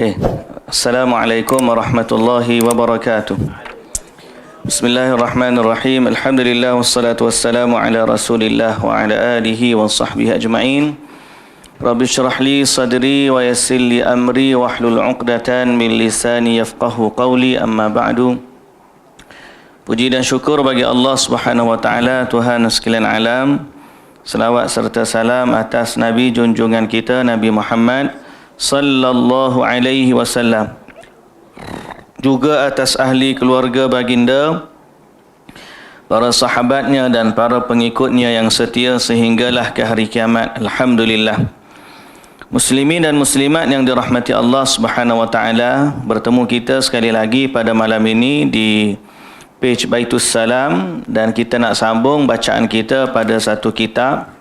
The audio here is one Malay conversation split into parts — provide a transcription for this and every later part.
Okay. Assalamualaikum warahmatullahi wabarakatuh. Bismillahirrahmanirrahim. Alhamdulillah wassalatu wassalamu ala Rasulillah wa ala alihi wa sahbihi ajma'in. Rabbi syrah li sadri wa yassir li amri wa hlul 'uqdatan min lisani yafqahu qawli, amma ba'du. Puji dan syukur bagi Allah Subhanahu wa taala, Tuhan sekalian alam. Selawat serta salam atas Nabi junjungan kita Nabi Muhammad sallallahu alaihi wasallam, juga atas ahli keluarga baginda, para sahabatnya dan para pengikutnya yang setia sehinggalah ke hari kiamat. Alhamdulillah. Muslimin dan muslimat yang dirahmati Allah Subhanahu wa taala, bertemu kita sekali lagi pada malam ini di page Baitus Salam, dan kita nak sambung bacaan kita pada satu kitab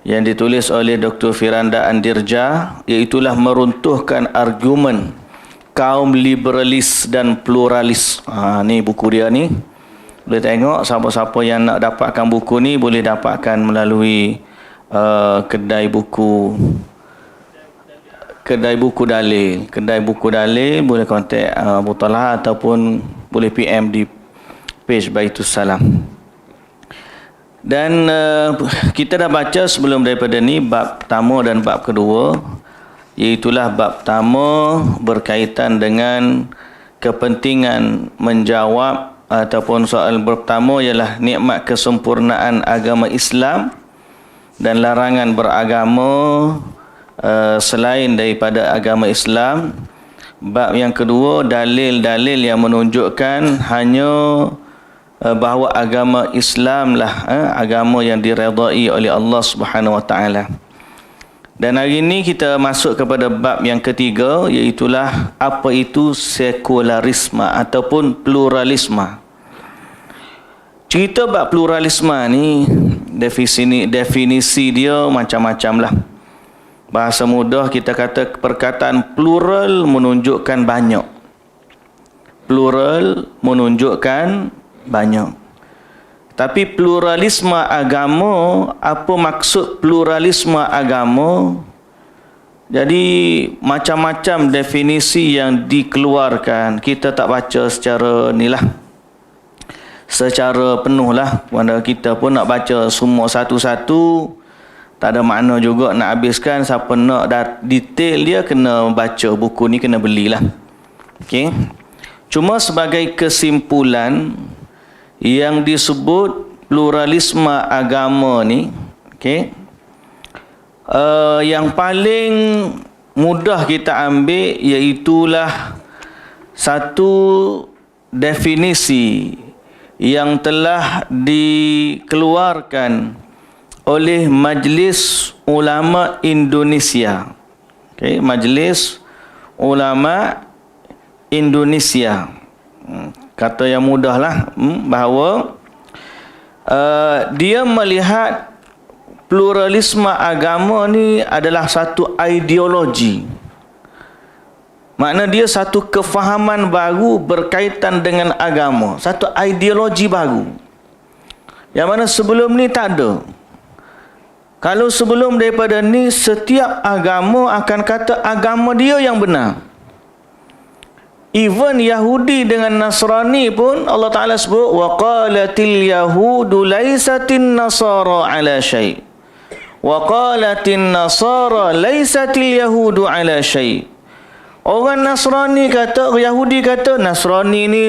yang ditulis oleh Dr. Firanda Andirja, iaitulah meruntuhkan argumen kaum liberalis dan pluralis. Ni buku dia ni. Boleh tengok, siapa-siapa yang nak dapatkan buku ni boleh dapatkan melalui kedai buku dalil. Kedai buku dalil boleh kontak Abu Talha ataupun boleh PM di page Baitus Salam. Dan kita dah baca sebelum daripada ni bab pertama dan bab kedua, iaitulah bab pertama berkaitan dengan kepentingan menjawab ataupun soal pertama ialah nikmat kesempurnaan agama Islam dan larangan beragama selain daripada agama Islam. Bab yang kedua, dalil-dalil yang menunjukkan hanya bahawa agama Islam lah agama yang diredai oleh Allah Subhanahu wa taala. Dan hari ini kita masuk kepada bab yang ketiga, iaitulah apa itu sekularisme ataupun pluralisme. Cerita bab pluralisme ni definisi dia macam-macam lah. Bahasa mudah kita kata perkataan plural menunjukkan banyak. Plural menunjukkan banyak. Tapi pluralisme agama, apa maksud pluralisme agama? Jadi macam-macam definisi yang dikeluarkan. Kita tak baca secara nilah, secara penuh lah. Wanda kita pun nak baca semua satu-satu, tak ada makna juga nak habiskan. Siapa nak detail dia kena baca buku ni, kena belilah. Okey. Cuma sebagai kesimpulan, yang disebut pluralisme agama ni, okey, yang paling mudah kita ambil iaitulah satu definisi yang telah dikeluarkan oleh Majlis Ulama Indonesia. Okey, Majlis Ulama Indonesia. Kata yang mudahlah, bahawa dia melihat pluralisme agama ni adalah satu ideologi. Makna dia satu kefahaman baru berkaitan dengan agama, satu ideologi baru yang mana sebelum ni tak ada. Kalau sebelum daripada ni, setiap agama akan kata agama dia yang benar. Even Yahudi dengan Nasrani pun Allah Ta'ala sebut, wa qalatil yahudu laisatin nasara ala syai', wa qalatin nasara laisatil yahudu ala syai'. Orang Nasrani kata, Yahudi kata Nasrani ni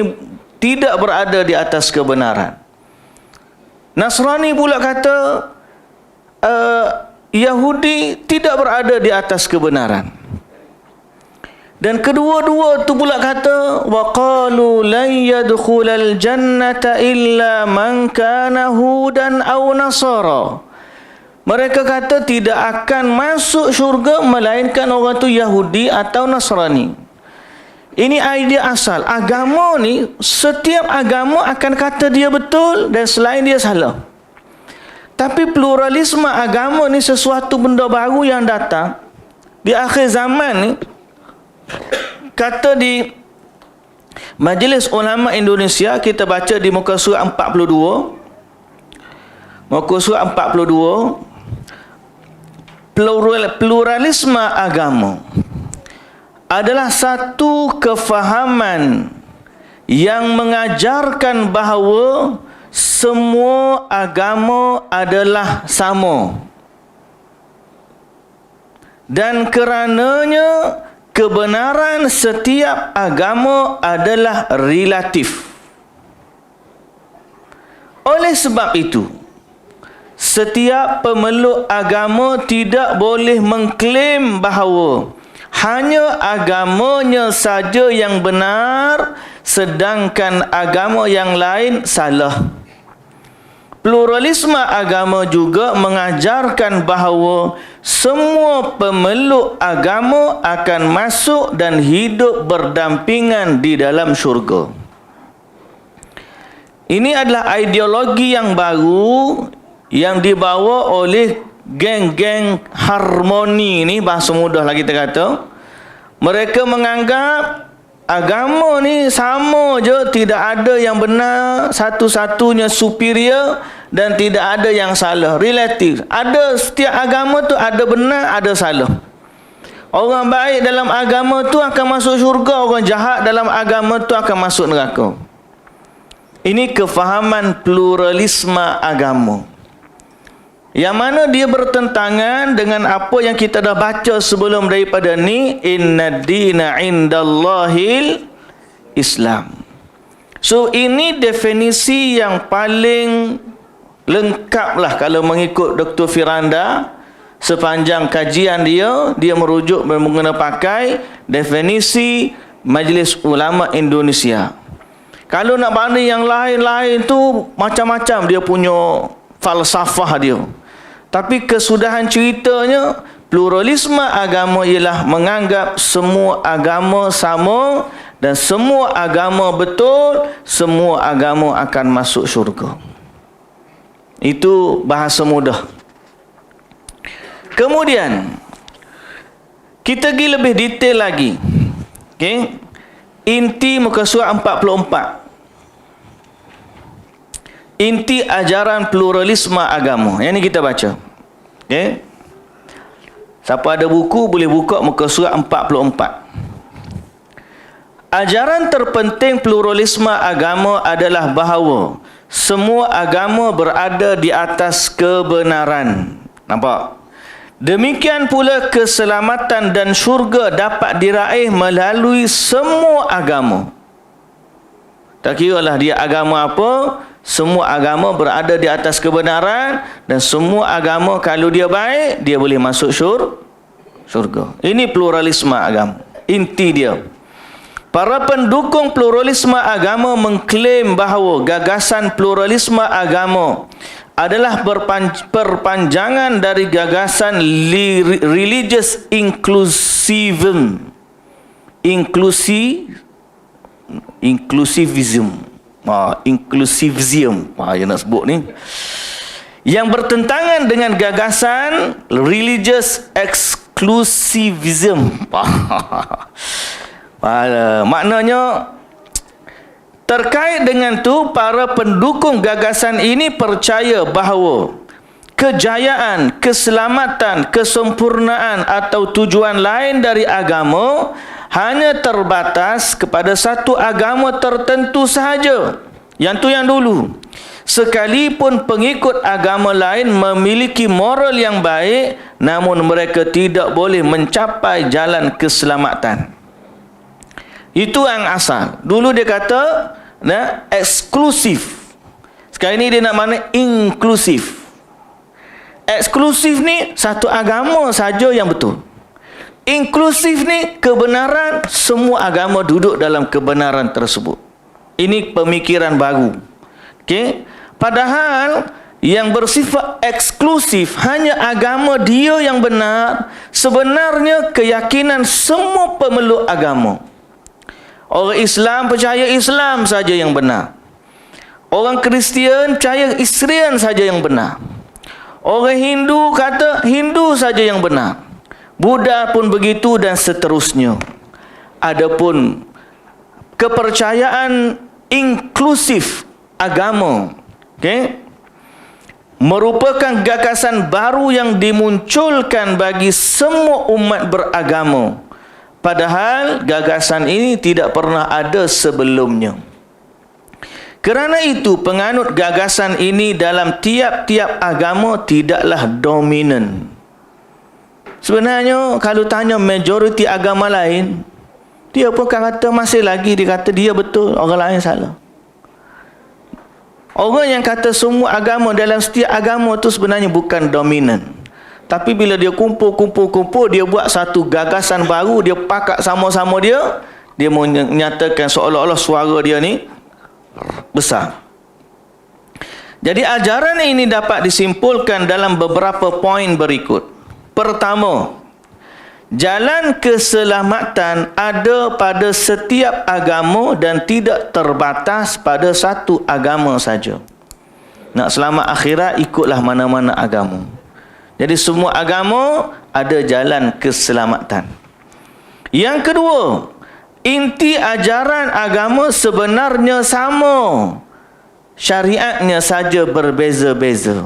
tidak berada di atas kebenaran. Nasrani pula kata Yahudi tidak berada di atas kebenaran. Dan kedua-dua tu pula kata, wa qalu lan yadkhulal jannata illa man kana hudan aw nasara. Mereka kata tidak akan masuk syurga melainkan orang tu Yahudi atau Nasrani. Ini idea asal. Agama ni, setiap agama akan kata dia betul dan selain dia salah. Tapi pluralisme agama ni sesuatu benda baru yang datang di akhir zaman ni. Kata di Majlis Ulama Indonesia, kita baca di muka surat 42. Muka surat 42, pluralisme agama. adalah satu kefahaman yang mengajarkan bahawa semua agama adalah sama. Dan kerananya kebenaran setiap agama adalah relatif. Oleh sebab itu, setiap pemeluk agama tidak boleh mengklaim bahawa hanya agamanya saja yang benar, sedangkan agama yang lain salah. Pluralisme agama juga mengajarkan bahawa semua pemeluk agama akan masuk dan hidup berdampingan di dalam syurga. Ini adalah ideologi yang baru yang dibawa oleh geng-geng harmoni ni, bahasa mudah lah kita kata. Mereka menganggap agama ni sama je, tidak ada yang benar, satu-satunya superior dan tidak ada yang salah, relatif. Ada, setiap agama tu ada benar, ada salah. Orang baik dalam agama tu akan masuk syurga, orang jahat dalam agama tu akan masuk neraka. Ini kefahaman pluralisme agama, yang mana dia bertentangan dengan apa yang kita dah baca sebelum daripada ni, inna dina indallahil Islam. So ini definisi yang paling lengkap lah kalau mengikut Dr. Firanda. Sepanjang kajian dia merujuk menggunakan pakai definisi Majlis Ulama Indonesia. Kalau nak banding yang lain-lain tu macam-macam dia punya falsafah dia. Tapi kesudahan ceritanya, pluralisme agama ialah menganggap semua agama sama dan semua agama betul, semua agama akan masuk syurga. Itu bahasa mudah. Kemudian kita pergi lebih detail lagi. Okey. Inti muka surat 44. Inti ajaran pluralisme agama. Yang ni kita baca. Okey. Siapa ada buku boleh buka muka surat 44. Ajaran terpenting pluralisme agama adalah bahawa semua agama berada di atas kebenaran. Nampak? Demikian pula keselamatan dan syurga dapat diraih melalui semua agama. Tak kiralah dia agama apa, semua agama berada di atas kebenaran dan semua agama kalau dia baik, dia boleh masuk syurga. Ini pluralisme agama. Inti dia. Para pendukung pluralisme agama mengklaim bahawa gagasan pluralisme agama adalah perpanjangan dari gagasan religious inclusivism. Inclusivism. Yang nak sebut ni. Yang bertentangan dengan gagasan religious exclusivism. Maknanya terkait dengan tu, para pendukung gagasan ini percaya bahawa kejayaan, keselamatan, kesempurnaan atau tujuan lain dari agama hanya terbatas kepada satu agama tertentu sahaja. Yang tu yang dulu. Sekalipun pengikut agama lain memiliki moral yang baik, namun mereka tidak boleh mencapai jalan keselamatan. Itu yang asal. Dulu dia kata eksklusif. Sekarang ni dia nak mana inklusif. Eksklusif ni satu agama saja yang betul. Inklusif ni kebenaran, semua agama duduk dalam kebenaran tersebut. Ini pemikiran baru. Okey. Padahal yang bersifat eksklusif hanya agama dia yang benar, sebenarnya keyakinan semua pemeluk agama. Orang Islam percaya Islam saja yang benar. Orang Kristian percaya Kristian saja yang benar. Orang Hindu kata Hindu saja yang benar. Buddha pun begitu dan seterusnya. Adapun kepercayaan inklusif agama, okey, merupakan gagasan baru yang dimunculkan bagi semua umat beragama. Padahal gagasan ini tidak pernah ada sebelumnya. Kerana itu penganut gagasan ini dalam tiap-tiap agama tidaklah dominan. Sebenarnya kalau tanya majoriti agama lain, dia pun kata masih lagi dia kata dia betul, orang lain salah. Orang yang kata semua agama dalam setiap agama tu sebenarnya bukan dominan. Tapi bila dia kumpul, dia buat satu gagasan baru, dia pakat sama-sama dia menyatakan seolah-olah suara dia ni besar. Jadi ajaran ini dapat disimpulkan dalam beberapa poin berikut. Pertama, jalan keselamatan ada pada setiap agama dan tidak terbatas pada satu agama saja. Nak selamat akhirat, ikutlah mana-mana agama. Jadi semua agama ada jalan keselamatan. Yang kedua, inti ajaran agama sebenarnya sama. Syariatnya saja berbeza-beza.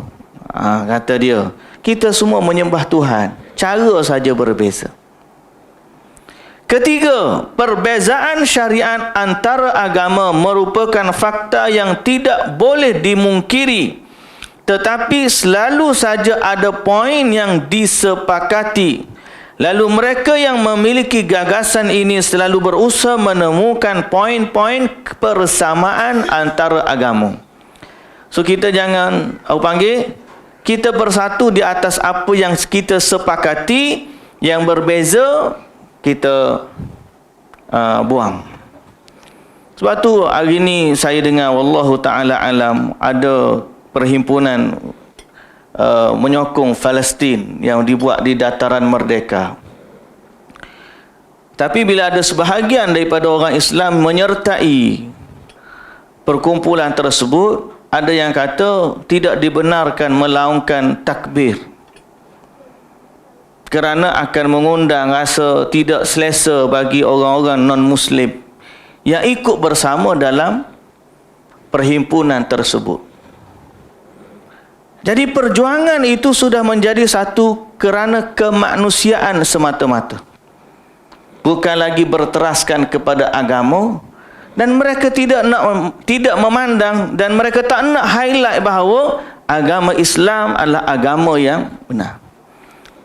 Kata dia, kita semua menyembah Tuhan, cara saja berbeza. Ketiga, perbezaan syariat antara agama merupakan fakta yang tidak boleh dimungkiri. Tetapi selalu saja ada poin yang disepakati. Lalu mereka yang memiliki gagasan ini selalu berusaha menemukan poin-poin persamaan antara agama. So kita jangan, kita bersatu di atas apa yang kita sepakati, yang berbeza kita buang. Sebab tu hari ni saya dengar wallahu taala alam ada perhimpunan menyokong Palestin yang dibuat di dataran merdeka. Tapi bila ada sebahagian daripada orang Islam menyertai perkumpulan tersebut, ada yang kata tidak dibenarkan melaungkan takbir kerana akan mengundang rasa tidak selesa bagi orang-orang non-Muslim yang ikut bersama dalam perhimpunan tersebut. Jadi perjuangan itu sudah menjadi satu kerana kemanusiaan semata-mata. Bukan lagi berteraskan kepada agama, dan mereka tidak memandang dan mereka tak nak highlight bahawa agama Islam adalah agama yang benar.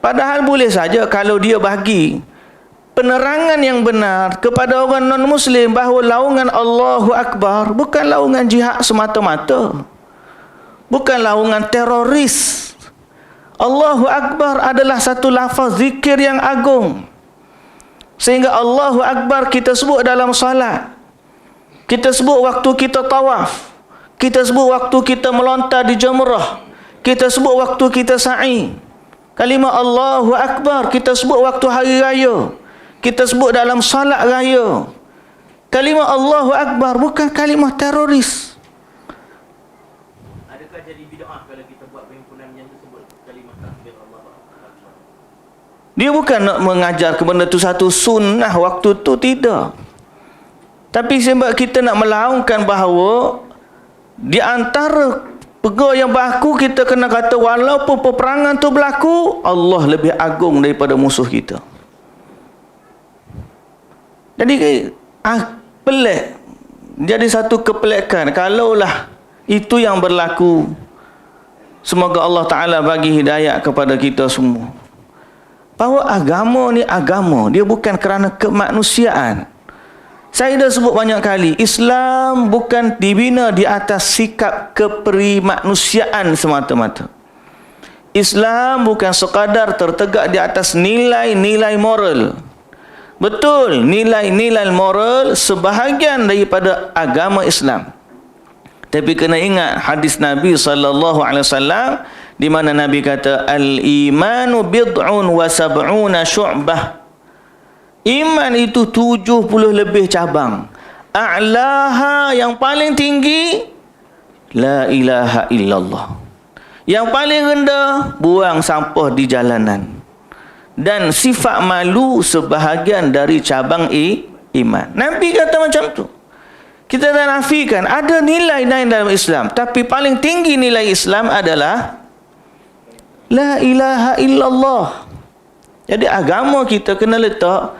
Padahal boleh saja kalau dia bagi penerangan yang benar kepada orang non-Muslim bahawa laungan Allahu Akbar bukan laungan jihad semata-mata. Bukan laungan teroris. Allahu Akbar adalah satu lafaz zikir yang agung. Sehingga Allahu Akbar kita sebut dalam salat. Kita sebut waktu kita tawaf. Kita sebut waktu kita melontar di jamrah. Kita sebut waktu kita sa'i. Kalimah Allahu Akbar kita sebut waktu hari raya. Kita sebut dalam salat raya. Kalimah Allahu Akbar bukan kalimah teroris. Dia bukan nak mengajar benda tu satu sunnah waktu tu, tidak. Tapi sebab kita nak melaungkan bahawa di antara perkara yang berlaku, kita kena kata walaupun peperangan tu berlaku, Allah lebih agung daripada musuh kita. Jadi pelik. Jadi satu kepelikan. Kalaulah itu yang berlaku, semoga Allah Ta'ala bagi hidayah kepada kita semua. Bahawa agama ni agama, dia bukan kerana kemanusiaan. Saya dah sebut banyak kali, Islam bukan dibina di atas sikap keperimanusiaan semata-mata. Islam bukan sekadar tertegak di atas nilai-nilai moral. Betul, nilai-nilai moral sebahagian daripada agama Islam. Tapi kena ingat hadis Nabi SAW, di mana Nabi kata al-imanu bid'un wa sab'una syu'bah. Iman itu 70 lebih cabang. A'laha yang paling tinggi la ilaha illallah. Yang paling rendah buang sampah di jalanan. Dan sifat malu sebahagian dari cabang iman. Nabi kata macam tu. Kita tak nafikan ada nilai-nilai dalam Islam, tapi paling tinggi nilai Islam adalah la ilaha illallah. Jadi agama kita kena letak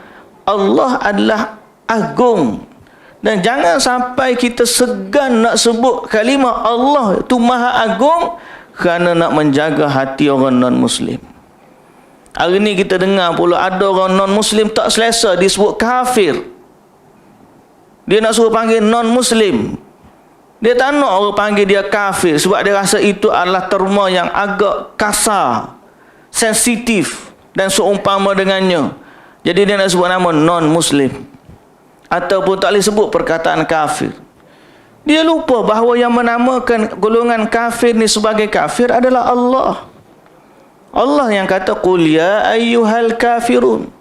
Allah adalah agung. Dan jangan sampai kita segan nak sebut kalimah Allah itu maha agung kerana nak menjaga hati orang non-Muslim. Hari ni kita dengar pula ada orang non-Muslim tak selesa disebut kafir. Dia nak suruh panggil non-Muslim. Dia tak nak orang panggil dia kafir sebab dia rasa itu adalah terma yang agak kasar, sensitif dan seumpama dengannya. Jadi dia nak sebut nama non-Muslim. Ataupun tak boleh sebut perkataan kafir. Dia lupa bahawa yang menamakan golongan kafir ni sebagai kafir adalah Allah. Allah yang kata qul ya ayyuhal kafirun.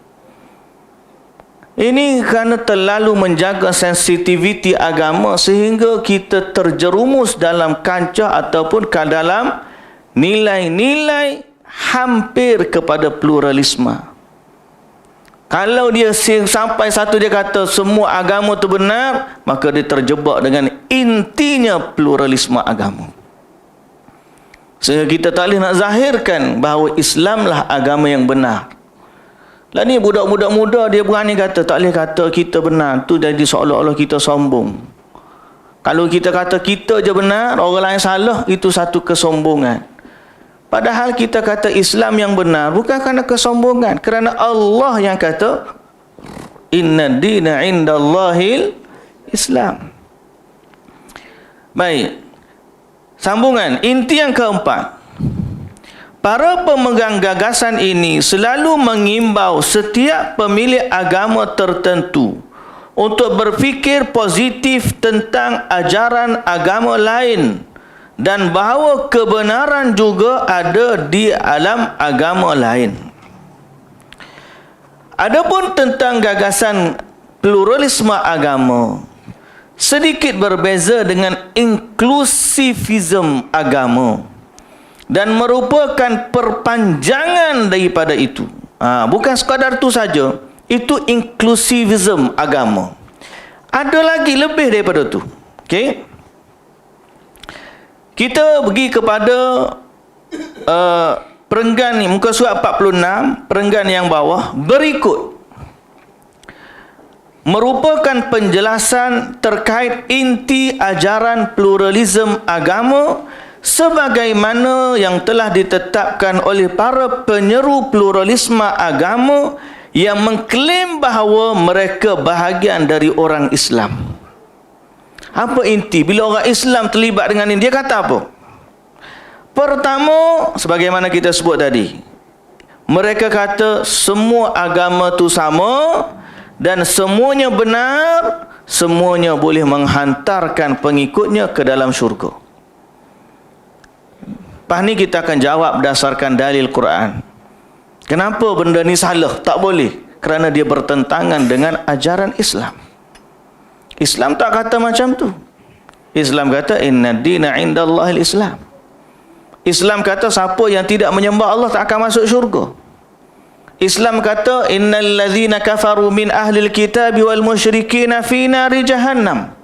Ini kerana terlalu menjaga sensitiviti agama sehingga kita terjerumus dalam kancah ataupun ke dalam nilai-nilai hampir kepada pluralisme. Kalau dia sampai satu dia kata semua agama itu benar, maka dia terjebak dengan intinya pluralisme agama. Sehingga kita tak boleh nak zahirkan bahawa Islamlah agama yang benar. Lah ni budak-budak muda dia berani kata tak boleh kata kita benar, tu jadi seolah-olah kita sombong. Kalau kita kata kita je benar, orang lain salah, itu satu kesombongan. Padahal kita kata Islam yang benar bukan kerana kesombongan, kerana Allah yang kata inna dina indallahil Islam. Baik. Sambungan, inti yang keempat. Para pemegang gagasan ini selalu mengimbau setiap pemilik agama tertentu untuk berfikir positif tentang ajaran agama lain dan bahawa kebenaran juga ada di alam agama lain. Adapun tentang gagasan pluralisme agama, sedikit berbeza dengan inklusivisme agama dan merupakan perpanjangan daripada itu. Bukan sekadar itu saja, itu inklusivisme agama. Ada lagi lebih daripada itu. Okey. Kita pergi kepada perenggan ni, muka surat 46, perenggan yang bawah berikut. Merupakan penjelasan terkait inti ajaran pluralisme agama sebagaimana yang telah ditetapkan oleh para penyeru pluralisme agama yang mengklaim bahawa mereka bahagian dari orang Islam. Apa inti? Bila orang Islam terlibat dengan ini, dia kata apa? Pertama, sebagaimana kita sebut tadi, mereka kata semua agama tu sama dan semuanya benar, semuanya boleh menghantarkan pengikutnya ke dalam syurga. Lepas ni kita akan jawab berdasarkan dalil Quran. Kenapa benda ni salah? Tak boleh. Kerana dia bertentangan dengan ajaran Islam. Islam tak kata macam tu. Islam kata inna dina indallahil Islam. Islam kata siapa yang tidak menyembah Allah tak akan masuk syurga. Islam kata innal ladzina kafaru min ahlil kitabi wal musyrikina fi nari jahannam.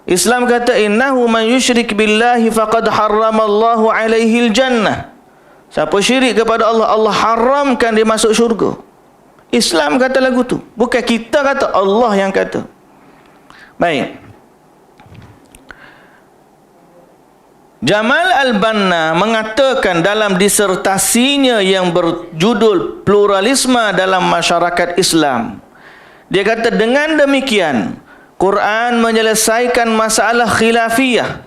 Islam kata innahu man yusyrik billahi faqad harramallahu alaihi aljannah. Siapa syirik kepada Allah, Allah haramkan dia masuk syurga. Islam kata lagu tu, bukan kita kata, Allah yang kata. Baik. Jamal Al-Banna mengatakan dalam disertasinya yang berjudul Pluralisme dalam Masyarakat Islam. Dia kata dengan demikian, Quran menyelesaikan masalah khilafiyah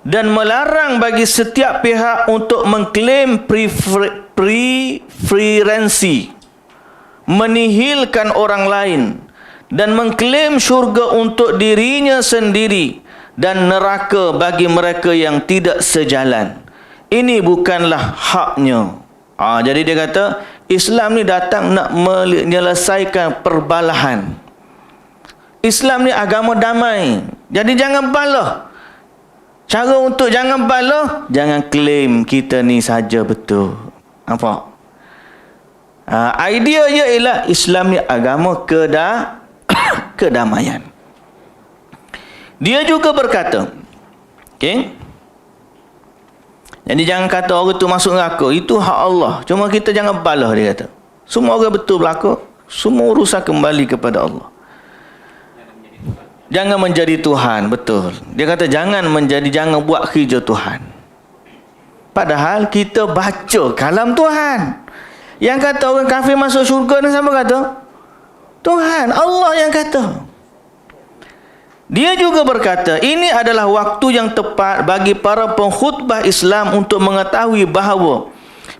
dan melarang bagi setiap pihak untuk mengklaim preferensi, menihilkan orang lain dan mengklaim syurga untuk dirinya sendiri dan neraka bagi mereka yang tidak sejalan. Ini bukanlah haknya. Jadi dia kata Islam ni datang nak menyelesaikan perbalahan. Islam ni agama damai. Jadi jangan balah. Cara untuk jangan balah, jangan claim kita ni saja betul. Nampak? Idea dia ialah Islam ni agama kedamaian. Dia juga berkata, okey, jadi jangan kata orang tu masuk neraka, itu hak Allah. Cuma kita jangan balah, dia kata. Semua orang betul berlaku. Semua urusan kembali kepada Allah. Jangan menjadi Tuhan, betul. Dia kata jangan buat kerja Tuhan. Padahal kita baca kalam Tuhan. Yang kata orang kafir masuk syurga ni siapa kata? Tuhan, Allah yang kata. Dia juga berkata, ini adalah waktu yang tepat bagi para pengkhutbah Islam untuk mengetahui bahawa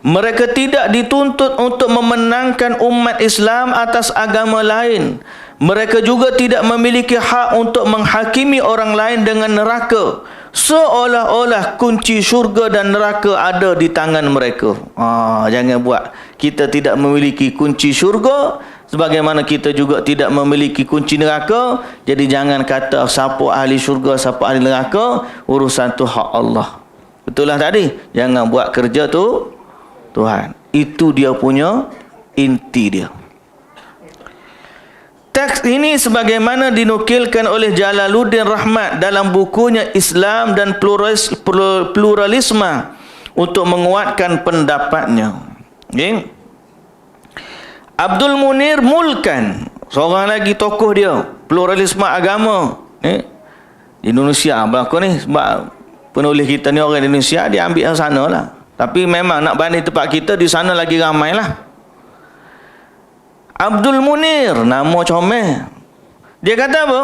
mereka tidak dituntut untuk memenangkan umat Islam atas agama lain. Mereka juga tidak memiliki hak untuk menghakimi orang lain dengan neraka, seolah-olah kunci syurga dan neraka ada di tangan mereka. Jangan buat kita tidak memiliki kunci syurga, sebagaimana kita juga tidak memiliki kunci neraka. Jadi jangan kata siapa ahli syurga, siapa ahli neraka. Urusan tu hak Allah. Betul lah tadi. Jangan buat kerja tu Tuhan. Itu dia punya inti dia. Teks ini sebagaimana dinukilkan oleh Jalaluddin Rahmat dalam bukunya Islam dan Pluralisme untuk menguatkan pendapatnya. Okay. Abdul Munir Mulkan, seorang lagi tokoh dia, pluralisme agama di Indonesia. Berlaku ni sebab penulis kita ni orang Indonesia, dia ambil yang sana lah. Tapi memang nak banding tempat kita, di sana lagi ramai lah. Abdul Munir, nama comel. Dia kata apa?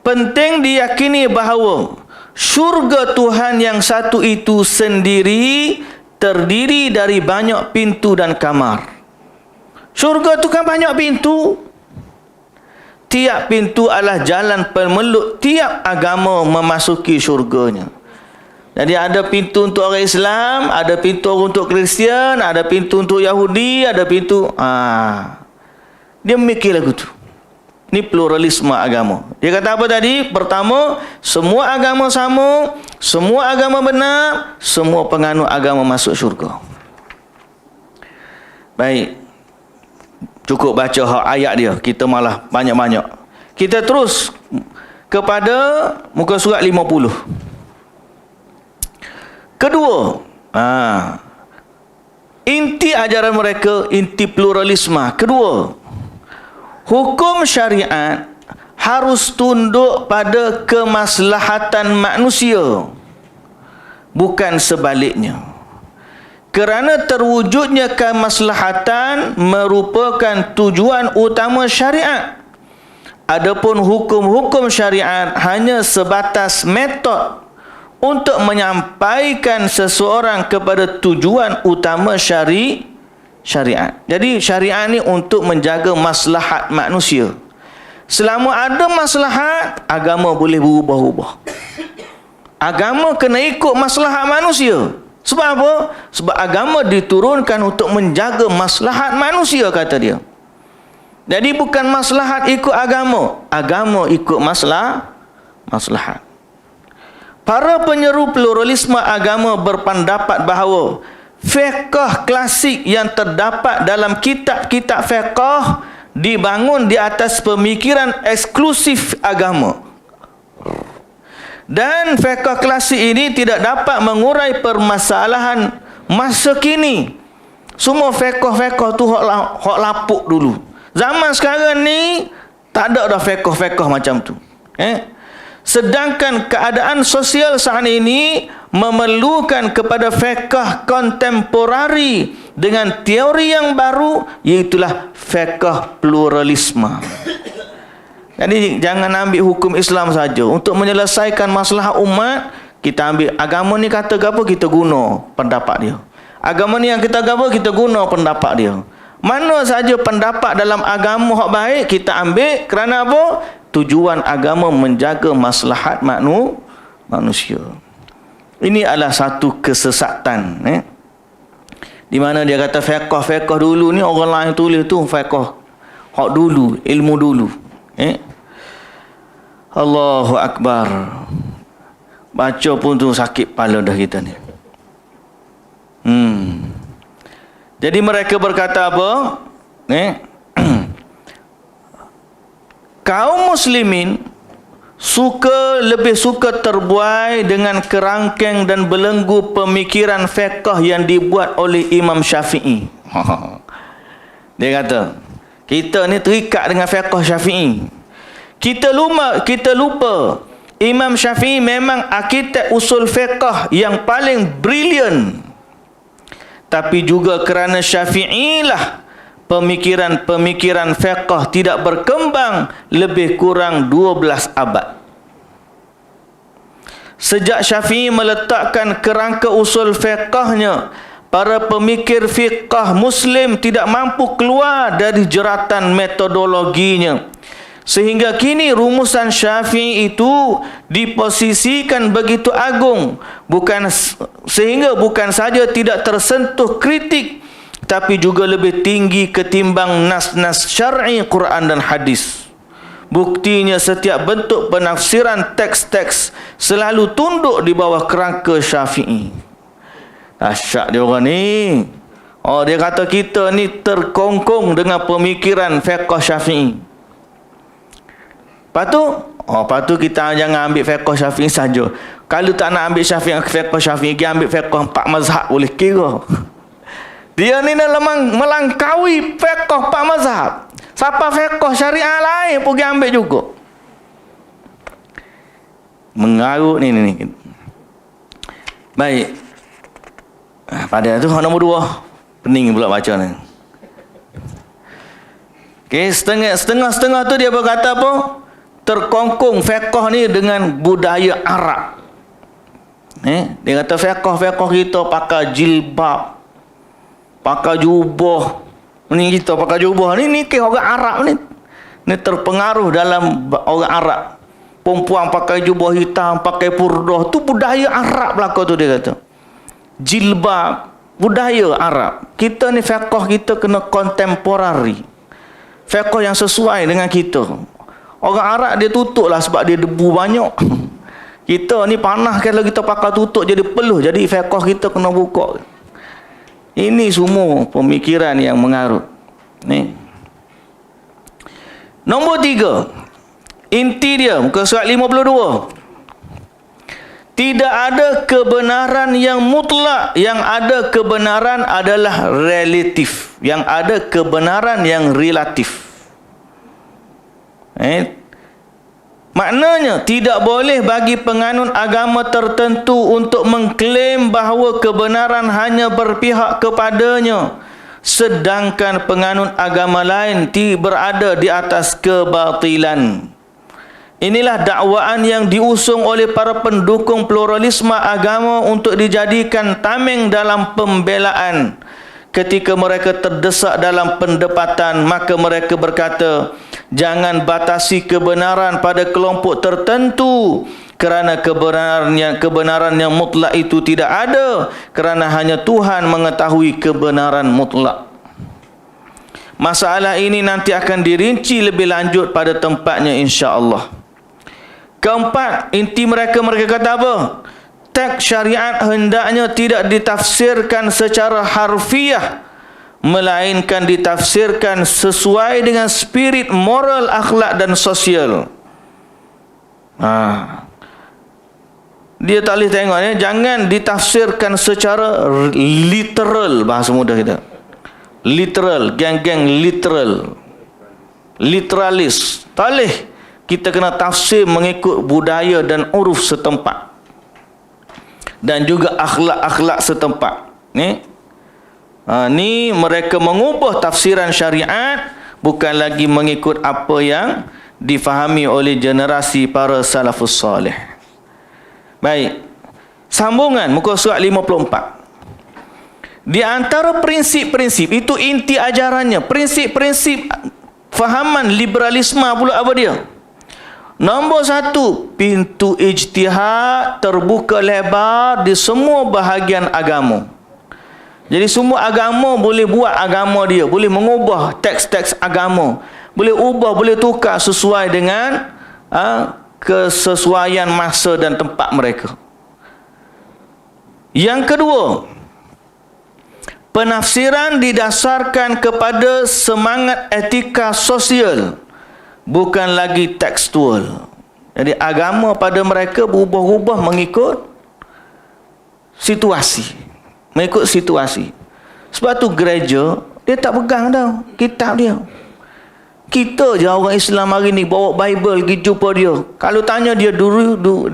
Penting diyakini bahawa syurga Tuhan yang satu itu sendiri terdiri dari banyak pintu dan kamar. Syurga tu kan banyak pintu. Tiap pintu adalah jalan pemeluk tiap agama memasuki syurganya. Jadi ada pintu untuk orang Islam, ada pintu untuk Kristian, ada pintu untuk Yahudi, ada pintu... Dia memikir lagu tu. Ini pluralisme agama. Dia kata apa tadi? Pertama, semua agama sama, semua agama benar, semua penganut agama masuk syurga. Baik. Cukup baca ayat dia. Kita malah banyak-banyak. Kita terus kepada muka surat 50. Kedua, inti ajaran mereka, inti pluralisme. Kedua, hukum syariat harus tunduk pada kemaslahatan manusia, bukan sebaliknya. Kerana terwujudnya kemaslahatan merupakan tujuan utama syariat. Adapun hukum-hukum syariat hanya sebatas metod untuk menyampaikan seseorang kepada tujuan utama syariat. Jadi syariat ni untuk menjaga maslahat manusia. Selama ada maslahat, agama boleh berubah-ubah. Agama kena ikut maslahat manusia. Sebab apa? Sebab agama diturunkan untuk menjaga maslahat manusia, kata dia. Jadi bukan maslahat ikut agama, agama ikut maslahat. Para penyeru pluralisme agama berpendapat bahawa fiqh klasik yang terdapat dalam kitab-kitab fiqh dibangun di atas pemikiran eksklusif agama. Dan fiqh klasik ini tidak dapat mengurai permasalahan masa kini. Semua fiqh tu hak lapuk dulu. Zaman sekarang ni tak ada dah fiqh macam tu. Sedangkan keadaan sosial saat ini memerlukan kepada fiqh kontemporari dengan teori yang baru, iaitulah fiqh pluralisme. Jadi jangan ambil hukum Islam saja. Untuk menyelesaikan masalah umat, kita ambil agama ni kata apa, kita guna pendapat dia. Agama ni yang kita apa, kita guna pendapat dia. Mana saja pendapat dalam agama hak baik, kita ambil. Kerana apa? Tujuan agama menjaga maslahat manusia. Ini adalah satu kesesatan. Di mana dia kata fiqh dulu ni orang lain tulis tu fiqh hak dulu, ilmu dulu. Allahu Akbar. Baca pun tu sakit kepala dah kita ni. Jadi mereka berkata apa? Kaum muslimin lebih suka terbuai dengan kerangkeng dan belenggu pemikiran fiqh yang dibuat oleh Imam Syafi'i. Dia kata, kita ni terikat dengan fiqh Syafi'i. Kita lupa Imam Syafi'i memang arkitek usul fiqh yang paling brilian. Tapi juga kerana Syafi'i lah pemikiran-pemikiran fiqh tidak berkembang lebih kurang 12 abad. Sejak Syafi'i meletakkan kerangka usul fiqhnya, para pemikir fiqh Muslim tidak mampu keluar dari jeratan metodologinya. Sehingga kini rumusan Syafi'i itu diposisikan begitu agung, sehingga bukan saja tidak tersentuh kritik, tapi juga lebih tinggi ketimbang nas-nas syar'i Quran dan hadis. Buktinya setiap bentuk penafsiran teks-teks selalu tunduk di bawah kerangka Syafi'i. Dahsyat dia orang ni. Oh, dia kata kita ni terkongkong dengan pemikiran fiqh Syafi'i. Lepas tu kita jangan ambil fiqh Syafi'i saja. Kalau tak nak ambil fiqh Syafi'i, dia ambil fiqh 4 mazhab boleh kira. Dia ni memang melangkaui fiqh 4 mazhab. Siapa fiqh syariah lain pun dia ambil juga. Mengarut ni. Baik. Pada tu nombor 2. Pening pula baca ni. Okey, setengah tu dia berkata apa? Terkongkong fiqh ni dengan budaya Arab. Dia kata fiqh kita pakai jilbab, pakai jubah. Ni kita pakai jubah ni ke orang Arab ni. Ni terpengaruh dalam orang Arab. Perempuan pakai jubah hitam, pakai purdah, tu budaya Arab belaka tu dia kata. Jilbab, budaya Arab. Kita ni fiqh kita kena kontemporari. Fiqh yang sesuai dengan kita. Orang Arab dia tutup lah sebab dia debu banyak. Kita ni panas kalau kita pakai tutup jadi peluh. Jadi fiqh kita kena buka. Ini semua pemikiran yang mengarut. Ni. Nombor 3. Inti dia, muka surat 52. Tidak ada kebenaran yang mutlak. Yang ada kebenaran adalah relatif. Yang ada kebenaran yang relatif. Maknanya tidak boleh bagi penganut agama tertentu untuk mengklaim bahawa kebenaran hanya berpihak kepadanya, sedangkan penganut agama lain berada di atas kebatilan. Inilah dakwaan yang diusung oleh para pendukung pluralisme agama untuk dijadikan tameng dalam pembelaan. Ketika mereka terdesak dalam pendebatan, maka mereka berkata, jangan batasi kebenaran pada kelompok tertentu, kerana kebenaran yang mutlak itu tidak ada, kerana hanya Tuhan mengetahui kebenaran mutlak. Masalah ini nanti akan dirinci lebih lanjut pada tempatnya insya-Allah. Keempat, inti mereka kata apa? Teks syariat hendaknya tidak ditafsirkan secara harfiah, melainkan ditafsirkan sesuai dengan spirit moral, akhlak dan sosial. Dia tak boleh tengok ni, jangan ditafsirkan secara literal, bahasa mudah kita. Literal, geng-geng literal. Literalis. Tak boleh. Kita kena tafsir mengikut budaya dan uruf setempat. Dan juga akhlak-akhlak setempat. Ni mereka mengubah tafsiran syariat bukan lagi mengikut apa yang difahami oleh generasi para salafus salih. Baik. Sambungan muka surat 54. Di antara prinsip-prinsip itu inti ajarannya, prinsip-prinsip fahaman liberalisme pula apa dia? Nombor 1, pintu ijtihad terbuka lebar di semua bahagian agama. Jadi semua agama boleh buat agama dia, boleh mengubah teks-teks agama, boleh ubah, boleh tukar sesuai dengan kesesuaian masa dan tempat mereka. Yang kedua, penafsiran didasarkan kepada semangat etika sosial, bukan lagi tekstual. Jadi agama pada mereka berubah-ubah mengikut situasi. Mengikut situasi. Sebab tu gereja Dia tak pegang tau kitab dia. Kita je orang Islam hari ni bawa Bible pergi jumpa dia. Kalau tanya dia, do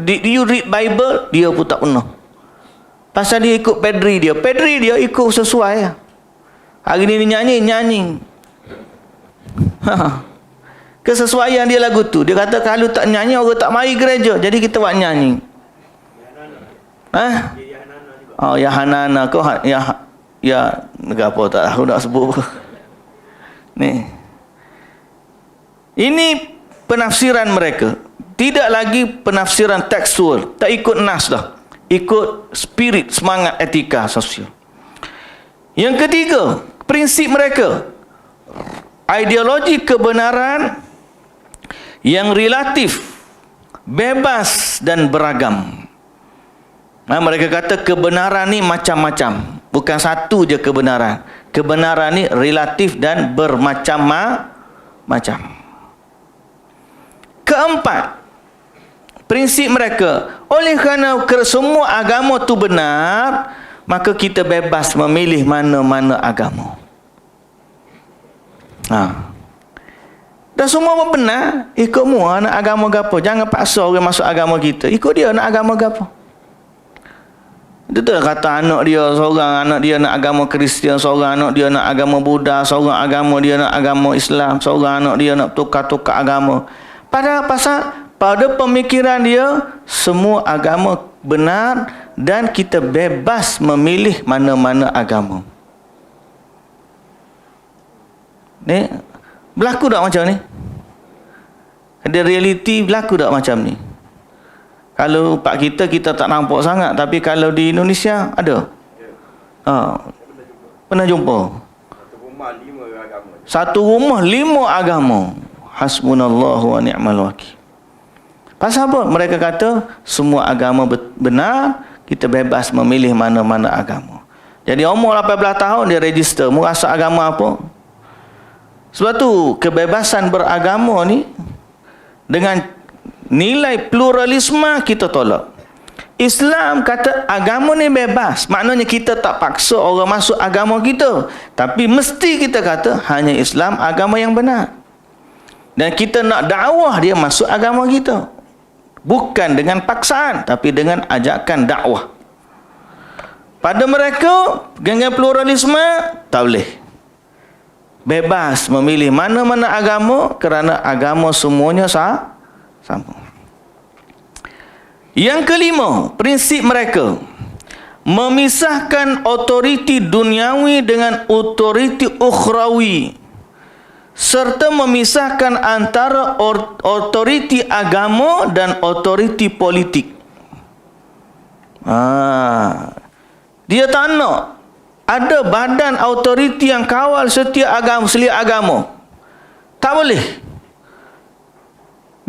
you read Bible? Dia pun tak pernah. Pasal dia ikut pedri dia. Pedri dia ikut sesuai. Hari ni dia nyanyi. Kesesuaian dia lagu tu. Dia kata kalau tak nyanyi orang tak mari gereja. Jadi kita buat nyanyi. Oh, ya Hanana. Kau ya apa tak tahu nak sebut. Ni. Ini penafsiran mereka. Tidak lagi penafsiran tekstual. Tak ikut nas dah. Ikut spirit, semangat etika sosial. Yang ketiga, prinsip mereka. Ideologi kebenaran yang relatif, bebas dan beragam. Mereka kata kebenaran ni macam-macam. Bukan satu je kebenaran. Kebenaran ni relatif dan bermacam-macam. Keempat, prinsip mereka, oleh kerana semua agama tu benar, maka kita bebas memilih mana-mana agama. Dan semua pun benar. Ikut mua nak agama gapo. Jangan paksa orang masuk agama kita. Ikut dia nak agama gapo. Dia tu kata anak dia seorang, anak dia nak agama Kristian, seorang anak dia nak agama Buddha, seorang agama dia nak agama Islam, seorang anak dia nak tukar-tukar agama. Pada pemikiran dia, semua agama benar dan kita bebas memilih mana-mana agama. Ni berlaku tak macam ni? Ada realiti berlaku tak macam ni? Kalau pak kita tak nampak sangat, tapi kalau di Indonesia ada. Pernah jumpa. Satu rumah 5 agama. Hasbunallahu wa ni'mal wakil. Pasal apa? Mereka kata semua agama benar, kita bebas memilih mana-mana agama. Jadi umur 18 tahun dia register, mau rasa agama apa? Sebab tu kebebasan beragama ni dengan nilai pluralisme kita tolak. Islam kata agama ni bebas. Maknanya kita tak paksa orang masuk agama kita. Tapi mesti kita kata hanya Islam agama yang benar. Dan kita nak dakwah dia masuk agama kita. Bukan dengan paksaan, tapi dengan ajakan dakwah. Pada mereka, dengan pluralisme, tak boleh. Bebas memilih mana-mana agama kerana agama semuanya sama. Yang kelima, prinsip mereka memisahkan otoriti duniawi dengan otoriti ukhrawi, serta memisahkan antara otoriti agama dan otoriti politik. Dia tak nak ada badan otoriti yang kawal setiap agama, selia agama. Tak boleh.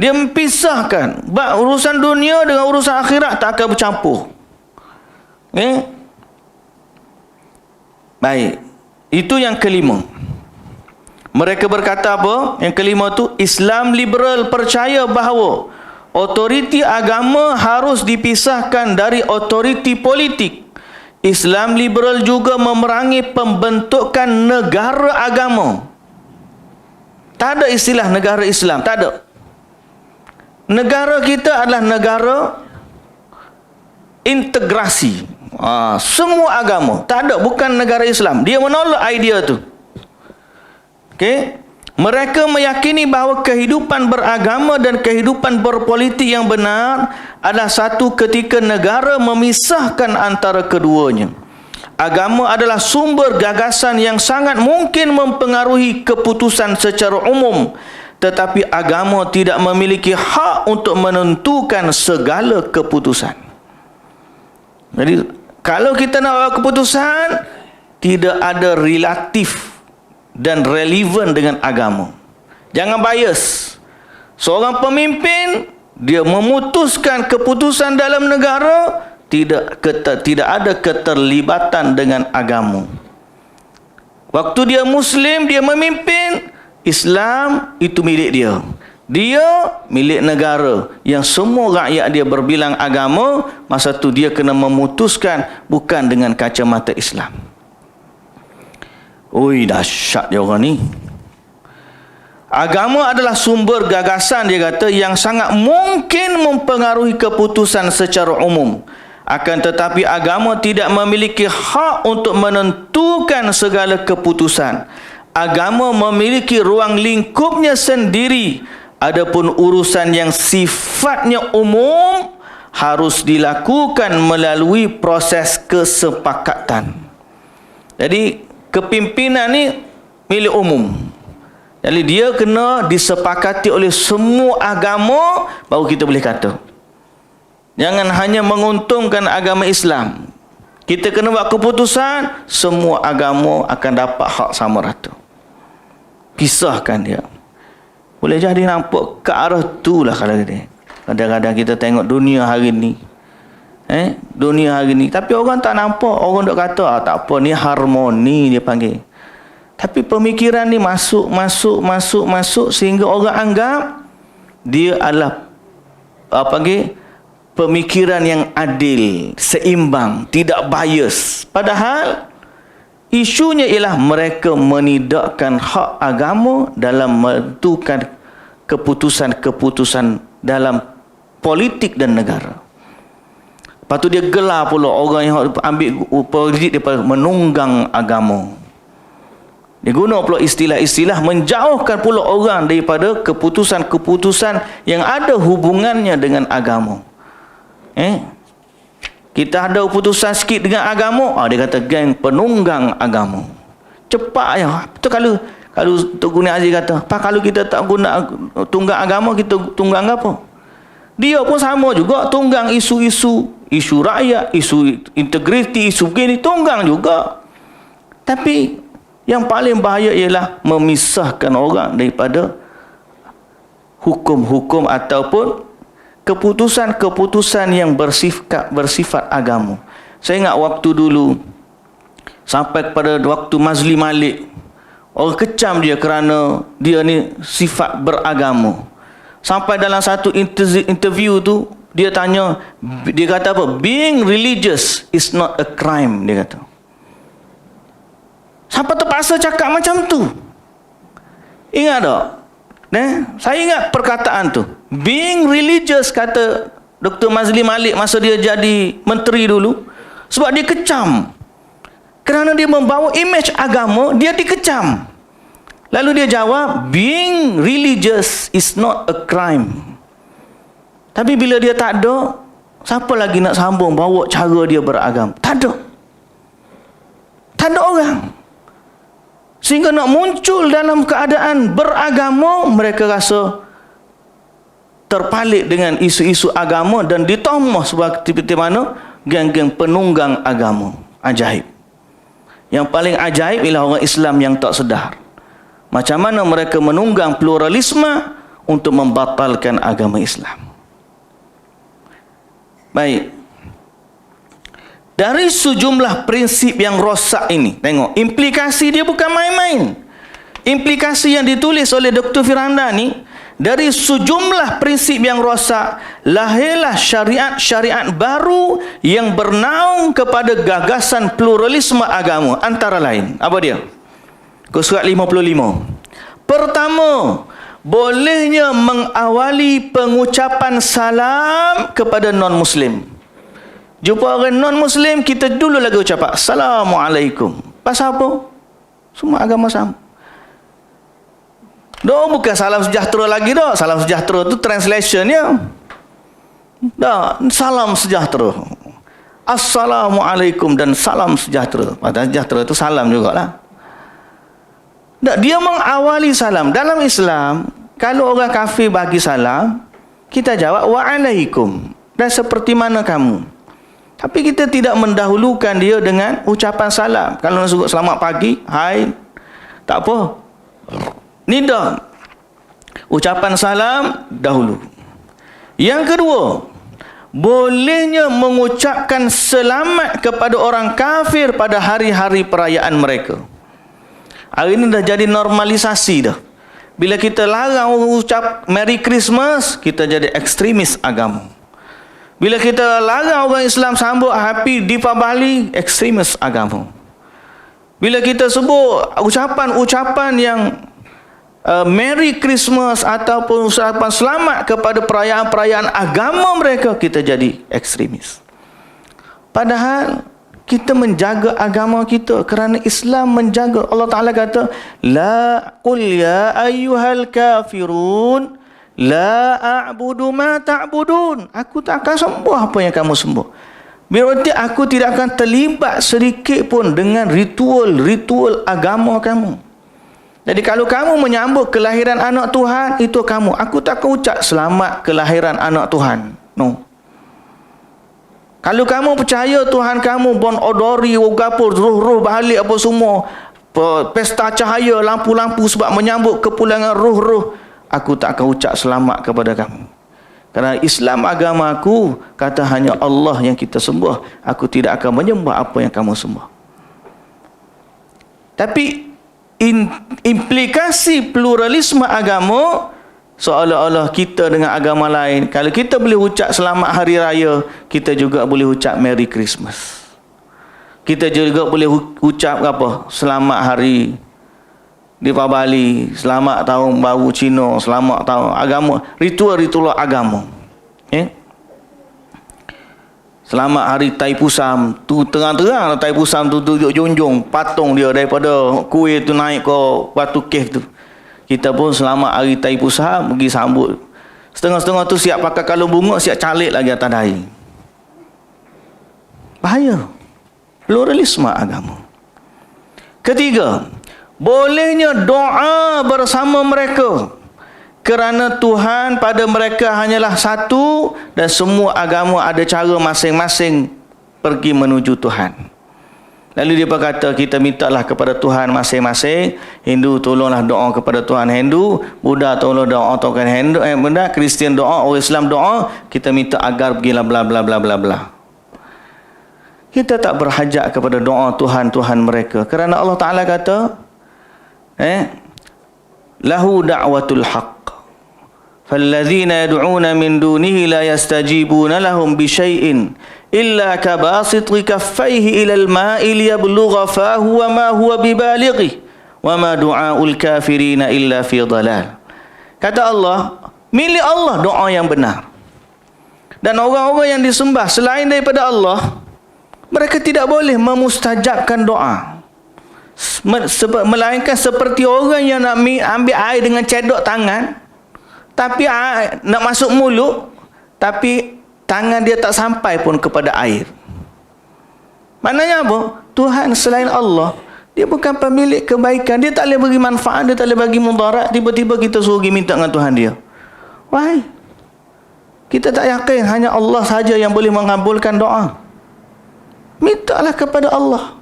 Dia memisahkan urusan dunia dengan urusan akhirat, tak akan bercampur. Baik. Itu yang kelima. Mereka berkata apa? Yang kelima tu, Islam liberal percaya bahawa otoriti agama harus dipisahkan dari otoriti politik. Islam liberal juga memerangi pembentukan negara agama. Tak ada istilah negara Islam, tak ada. Negara kita adalah negara integrasi. Semua agama. Tak ada, bukan negara Islam. Dia menolak idea tu. Mereka meyakini bahawa kehidupan beragama dan kehidupan berpolitik yang benar adalah satu ketika negara memisahkan antara keduanya. Agama adalah sumber gagasan yang sangat mungkin mempengaruhi keputusan secara umum, tetapi agama tidak memiliki hak untuk menentukan segala keputusan. Jadi, kalau kita nak buat keputusan, tidak ada relatif dan relevan dengan agama. Jangan bias. Seorang pemimpin, dia memutuskan keputusan dalam negara, tidak ada keterlibatan dengan agama. Waktu dia Muslim, dia memimpin, Islam itu milik dia. Dia milik negara yang semua rakyat dia berbilang agama. Masa tu dia kena memutuskan bukan dengan kacamata Islam. Ui, dahsyat dia orang ni. Agama adalah sumber gagasan, dia kata, yang sangat mungkin mempengaruhi keputusan secara umum. Akan tetapi agama tidak memiliki hak untuk menentukan segala keputusan. Agama memiliki ruang lingkupnya sendiri. Adapun urusan yang sifatnya umum harus dilakukan melalui proses kesepakatan. Jadi kepimpinan ni milik umum. Jadi dia kena disepakati oleh semua agama baru kita boleh kata. Jangan hanya menguntungkan agama Islam. Kita kena buat keputusan, semua agama akan dapat hak sama rata. Pisahkan dia. Boleh jadi nampak ke arah tu lah kalau dia. Kadang-kadang kita tengok dunia hari ni. Dunia hari ni. Tapi orang tak nampak. Orang duk kata, tak apa, ni harmoni dia panggil. Tapi pemikiran ni masuk sehingga orang anggap dia adalah pemikiran yang adil, seimbang, tidak bias. Padahal isunya ialah mereka menidakkan hak agama dalam menentukan keputusan-keputusan dalam politik dan negara. Lepas tu dia gelar pula orang yang ambil politik daripada menunggang agama. Dia guna pula istilah-istilah menjauhkan pula orang daripada keputusan-keputusan yang ada hubungannya dengan agama. Kita ada keputusan sikit dengan agama, dia kata geng penunggang agama. Cepat ya. Betul kalau Tok Guni Aziz kata, kalau kita tak guna tunggang agama, kita tunggang apa? Dia pun sama juga, tunggang isu rakyat, isu integriti, isu begini, tunggang juga. Tapi yang paling bahaya ialah memisahkan orang daripada hukum-hukum ataupun keputusan-keputusan yang bersifat agama. Saya ingat waktu dulu, sampai kepada waktu Mazli Malik, orang kecam dia kerana dia ni sifat beragama. Sampai dalam satu interview tu, dia kata apa? Being religious is not a crime, dia kata. Siapa terpaksa cakap macam tu? Ingat tak? Saya ingat perkataan tu. Being religious, kata Dr. Mazli Malik masa dia jadi menteri dulu. Sebab dia kecam. Kerana dia membawa imej agama, dia dikecam. Lalu dia jawab, being religious is not a crime. Tapi bila dia tak ada, siapa lagi nak sambung bawa cara dia beragama? Tak ada. Tak ada orang. Sehingga nak muncul dalam keadaan beragama, mereka rasa terpalit dengan isu-isu agama dan ditomah seperti mana geng-geng penunggang agama. Ajaib. Yang paling ajaib ialah orang Islam yang tak sedar macam mana mereka menunggang pluralisme untuk membatalkan agama Islam. Baik. Dari sejumlah prinsip yang rosak ini, tengok, implikasi dia bukan main-main. Implikasi yang ditulis oleh Dr. Firanda ni, dari sejumlah prinsip yang rosak, lahirlah syariat-syariat baru yang bernaung kepada gagasan pluralisme agama. Antara lain, apa dia? Surat 55. Pertama, bolehnya mengawali pengucapan salam kepada non-Muslim. Jumpa orang non-Muslim, kita dulu lagi ucap Assalamualaikum. Pasal apa? Semua agama sama. Bukan salam sejahtera lagi dah. Salam sejahtera tu translationnya. Salam sejahtera. Assalamualaikum dan salam sejahtera. Padahal sejahtera tu salam jugalah. Dia mengawali salam. Dalam Islam, kalau orang kafir bagi salam, kita jawab waalaikum. Dan seperti mana kamu? Tapi kita tidak mendahulukan dia dengan ucapan salam. Kalau nak sebut selamat pagi, hai, tak apa. Nida. Ucapan salam dahulu. Yang kedua, bolehnya mengucapkan selamat kepada orang kafir pada hari-hari perayaan mereka. Hari ini dah jadi normalisasi dah. Bila kita larang ucap Merry Christmas, kita jadi ekstremis agama. Bila kita larang orang Islam sambut Happy Deepavali, ekstremis agama. Bila kita sebut ucapan-ucapan yang Merry Christmas ataupun ucapan selamat kepada perayaan-perayaan agama mereka, kita jadi ekstremis. Padahal kita menjaga agama kita kerana Islam menjaga. Allah Ta'ala kata, La qul ya ayyuhal kafirun la a'budu ma ta'budun. Aku tak akan sembah apa yang kamu sembah. Berarti aku tidak akan terlibat sedikit pun dengan ritual agama kamu. Jadi kalau kamu menyambut kelahiran anak Tuhan, itu kamu. Aku tak akan ucap selamat kelahiran anak Tuhan. No. Kalau kamu percaya Tuhan kamu bon odori, wogapur, roh-roh balik apa semua, pesta cahaya, lampu-lampu sebab menyambut kepulangan roh-roh, aku tak akan ucap selamat kepada kamu. Kerana Islam agama aku kata hanya Allah yang kita sembah. Aku tidak akan menyembah apa yang kamu sembah. Tapi implikasi pluralisme agama, seolah-olah kita dengan agama lain, kalau kita boleh ucap selamat hari raya, kita juga boleh ucap Merry Christmas. Kita juga boleh ucap apa? Selamat hari Deepavali, selamat tahun baru Cina, selamat tahun agama, ritual agama. Selamat hari Taipusam, tu terang-terang Taipusam tu duduk junjung patung dia daripada kuih tu naik ke batu keh tu. Kita pun selamat hari Taipusam pergi sambut. Setengah-setengah tu siap pakai kalung bunga, siap calik lagi atas dahi. Bahaya. Pluralisme agama. Ketiga, bolehnya doa bersama mereka. Kerana Tuhan pada mereka hanyalah satu dan semua agama ada cara masing-masing pergi menuju Tuhan. Lalu dia berkata, kita mintalah kepada Tuhan masing-masing. Hindu tolonglah doa kepada Tuhan Hindu, Buddha tolong doa Tuhan Hindu, Buddha, Kristian doa, orang Islam doa, kita minta agar pergilah bla bla bla bla bla. Kita tak berhajat kepada doa Tuhan mereka. Kerana Allah Ta'ala kata, lahu da'watul haqq. فالذين يدعون من دونه لا يستجيبون لهم بشيء إلا كباسط كفيه إلى الماء ليبلغ فاه وما هو ببالغه وما دعاء الكافرين إلا في ضلال. Kata Allah, milik Allah doa yang benar. Dan orang-orang yang disembah selain daripada Allah, mereka tidak boleh memustajabkan doa. Melainkan seperti orang yang nak ambil air dengan cedok tangan, tapi nak masuk mulut, tapi tangan dia tak sampai pun kepada air. Maknanya apa? Tuhan selain Allah, dia bukan pemilik kebaikan. Dia tak boleh bagi manfaat, dia tak boleh bagi mudarat. Tiba-tiba kita suruh pergi minta dengan Tuhan dia. Why? Kita tak yakin hanya Allah saja yang boleh mengabulkan doa. Mintalah kepada Allah.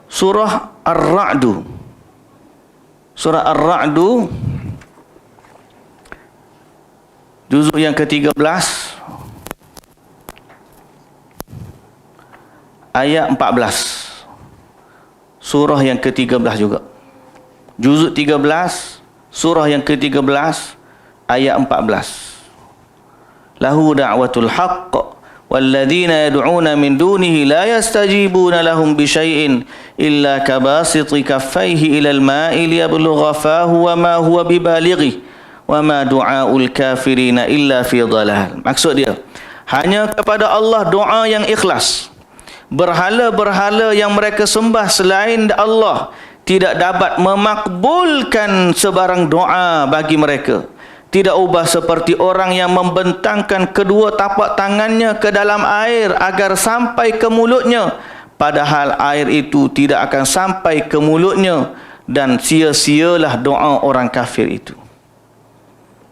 Surah Ar-Ra'du. Surah Ar-Ra'du juzuk yang ke-13 ayat 14. Surah yang ke-13 juga. Juzuk 13, surah yang ke-13 ayat 14. Lahu da'watul haqq وَالَّذِينَ يَدْعُونَ مِنْ دُونِهِ لَا يَسْتَجِيبُونَ لَهُمْ بِشَيْءٍ إِلَّا كَبَاسِطِ كَفَّيْهِ إِلَى الْمَاءِ لِيَبْلُغَ فَاهُ وَمَا هُوَ بِبَالِغِهِ وَمَا دُعَاءُ الْكَافِرِينَ إِلَّا فِي ضَلَالٍ. Maksud dia, hanya kepada Allah doa yang ikhlas. Berhala-berhala yang mereka sembah selain Allah tidak dapat memakbulkan sebarang doa bagi mereka. Tidak ubah seperti orang yang membentangkan kedua tapak tangannya ke dalam air agar sampai ke mulutnya, padahal air itu tidak akan sampai ke mulutnya, dan sia-sialah doa orang kafir itu.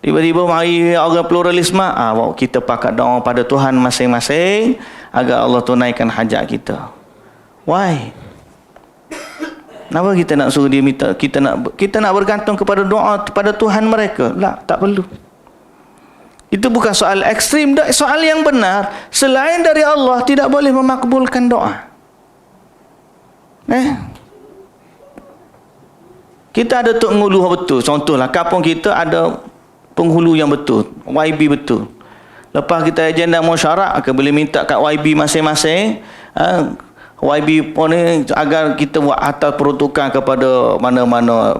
Tiba-tiba mari orang pluralisme, kita pakat doa pada Tuhan masing-masing agar Allah tunaikan hajat kita. Why? Kenapa kita nak suruh dia minta, kita nak bergantung kepada doa pada Tuhan mereka? Tak perlu. Itu bukan soal ekstrim, soal yang benar. Selain dari Allah tidak boleh memakbulkan doa. Kita ada tok ngulu betul. Contohlah kampung kita ada penghulu yang betul, YB betul. Lepas kita agenda musyarak, boleh minta kat YB masing-masing, YB pun ni agar kita buat atas peruntukan kepada mana-mana.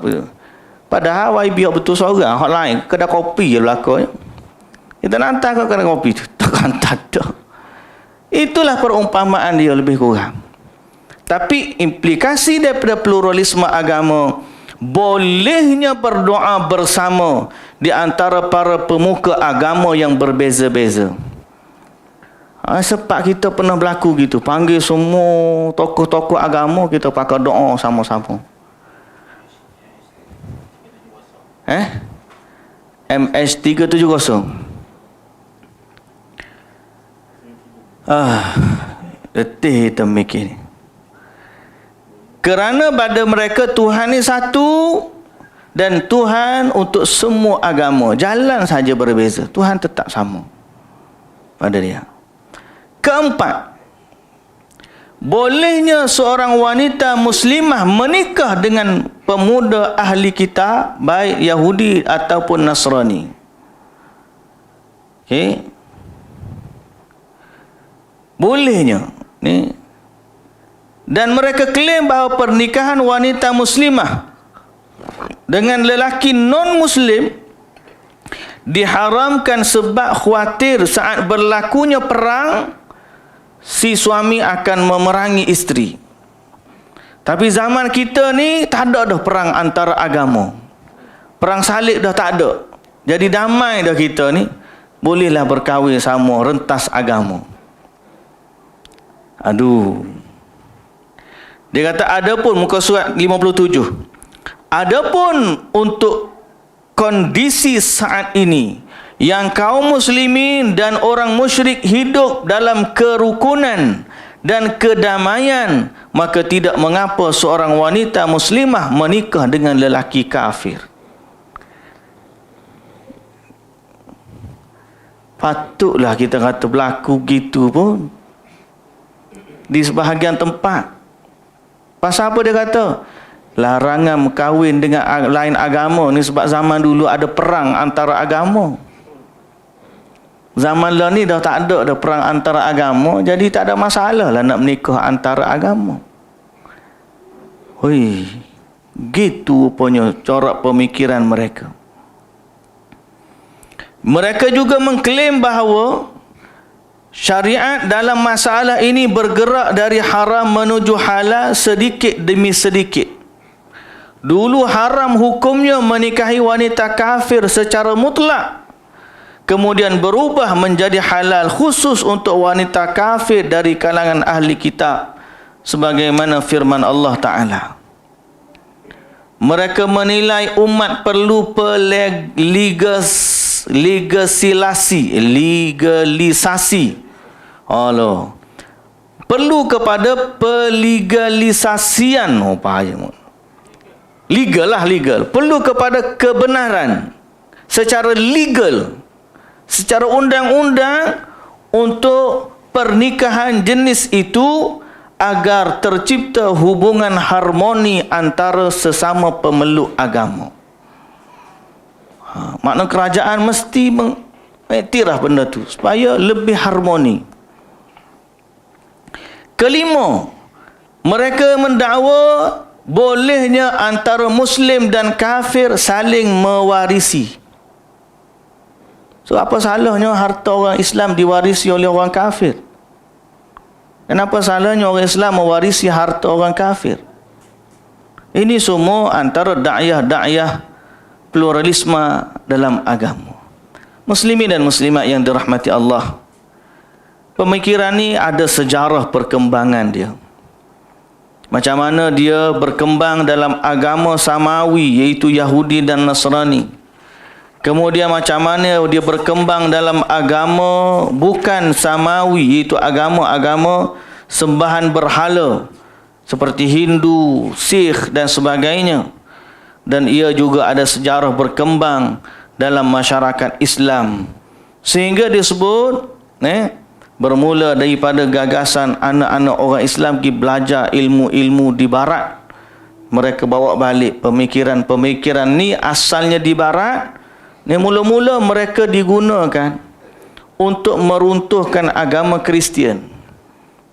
Padahal YB betul seorang, hak lain kedai kopi je belakang. Kita nak hantar ke kedai kopi tu, takkan tak ada. Itulah perumpamaan dia lebih kurang. Tapi implikasi daripada pluralisme agama, bolehnya berdoa bersama di antara para pemuka agama yang berbeza-beza. Sebab kita pernah berlaku gitu, panggil semua tokoh-tokoh agama, kita pakai doa sama-sama. MS370. Letih kita mikir ni. Kerana pada mereka Tuhan ni satu dan Tuhan untuk semua agama. Jalan saja berbeza, Tuhan tetap sama pada dia. Keempat, bolehnya seorang wanita muslimah menikah dengan pemuda ahli kitab, baik Yahudi ataupun Nasrani. Okey. Bolehnya ni. Dan mereka klaim bahawa pernikahan wanita muslimah dengan lelaki non-muslim diharamkan sebab khawatir saat berlakunya perang si suami akan memerangi isteri. Tapi zaman kita ni tak ada dah perang antara agama. Perang salib dah tak ada. Jadi damai dah kita ni. Bolehlah berkahwin sama rentas agama. Aduh. Dia kata adapun muka surat 57. Adapun untuk kondisi saat ini yang kaum muslimin dan orang musyrik hidup dalam kerukunan dan kedamaian, maka tidak mengapa seorang wanita muslimah menikah dengan lelaki kafir. Patutlah kita kata berlaku gitu pun di sebahagian tempat. Pasal apa dia kata? Larangan kahwin dengan lain agama ni sebab zaman dulu ada perang antara agama. Zaman lah ni dah tak ada dah perang antara agama, jadi tak ada masalah lah nak menikah antara agama. Hui, gitu rupanya corak pemikiran mereka. Mereka juga mengklaim bahawa syariat dalam masalah ini bergerak dari haram menuju halal sedikit demi sedikit. Dulu haram hukumnya menikahi wanita kafir secara mutlak, kemudian berubah menjadi halal khusus untuk wanita kafir dari kalangan ahli kitab, sebagaimana firman Allah Ta'ala. Mereka menilai umat perlu legalisasi. Allah. Perlu kepada pelegalisasian. Oh, payah. Legal lah, legal. Perlu kepada kebenaran secara legal, secara undang-undang untuk pernikahan jenis itu agar tercipta hubungan harmoni antara sesama pemeluk agama. Makna kerajaan mesti mengiktiraf benda tu supaya lebih harmoni. Kelima, mereka mendakwa bolehnya antara Muslim dan kafir saling mewarisi. So apa salahnya harta orang Islam diwarisi oleh orang kafir? Kenapa salahnya orang Islam mewarisi harta orang kafir? Ini semua antara da'yah pluralisme dalam agama. Muslimin dan muslimat yang dirahmati Allah, pemikiran ni ada sejarah perkembangan dia. Macam mana dia berkembang dalam agama samawi, iaitu Yahudi dan Nasrani. Kemudian macam mana dia berkembang dalam agama bukan samawi, iaitu agama-agama sembahan berhala seperti Hindu, Sikh dan sebagainya. Dan ia juga ada sejarah berkembang dalam masyarakat Islam, sehingga disebut bermula daripada gagasan anak-anak orang Islam pergi belajar ilmu-ilmu di barat. Mereka bawa balik pemikiran-pemikiran ni asalnya di barat. Ni mula-mula mereka digunakan untuk meruntuhkan agama Kristian.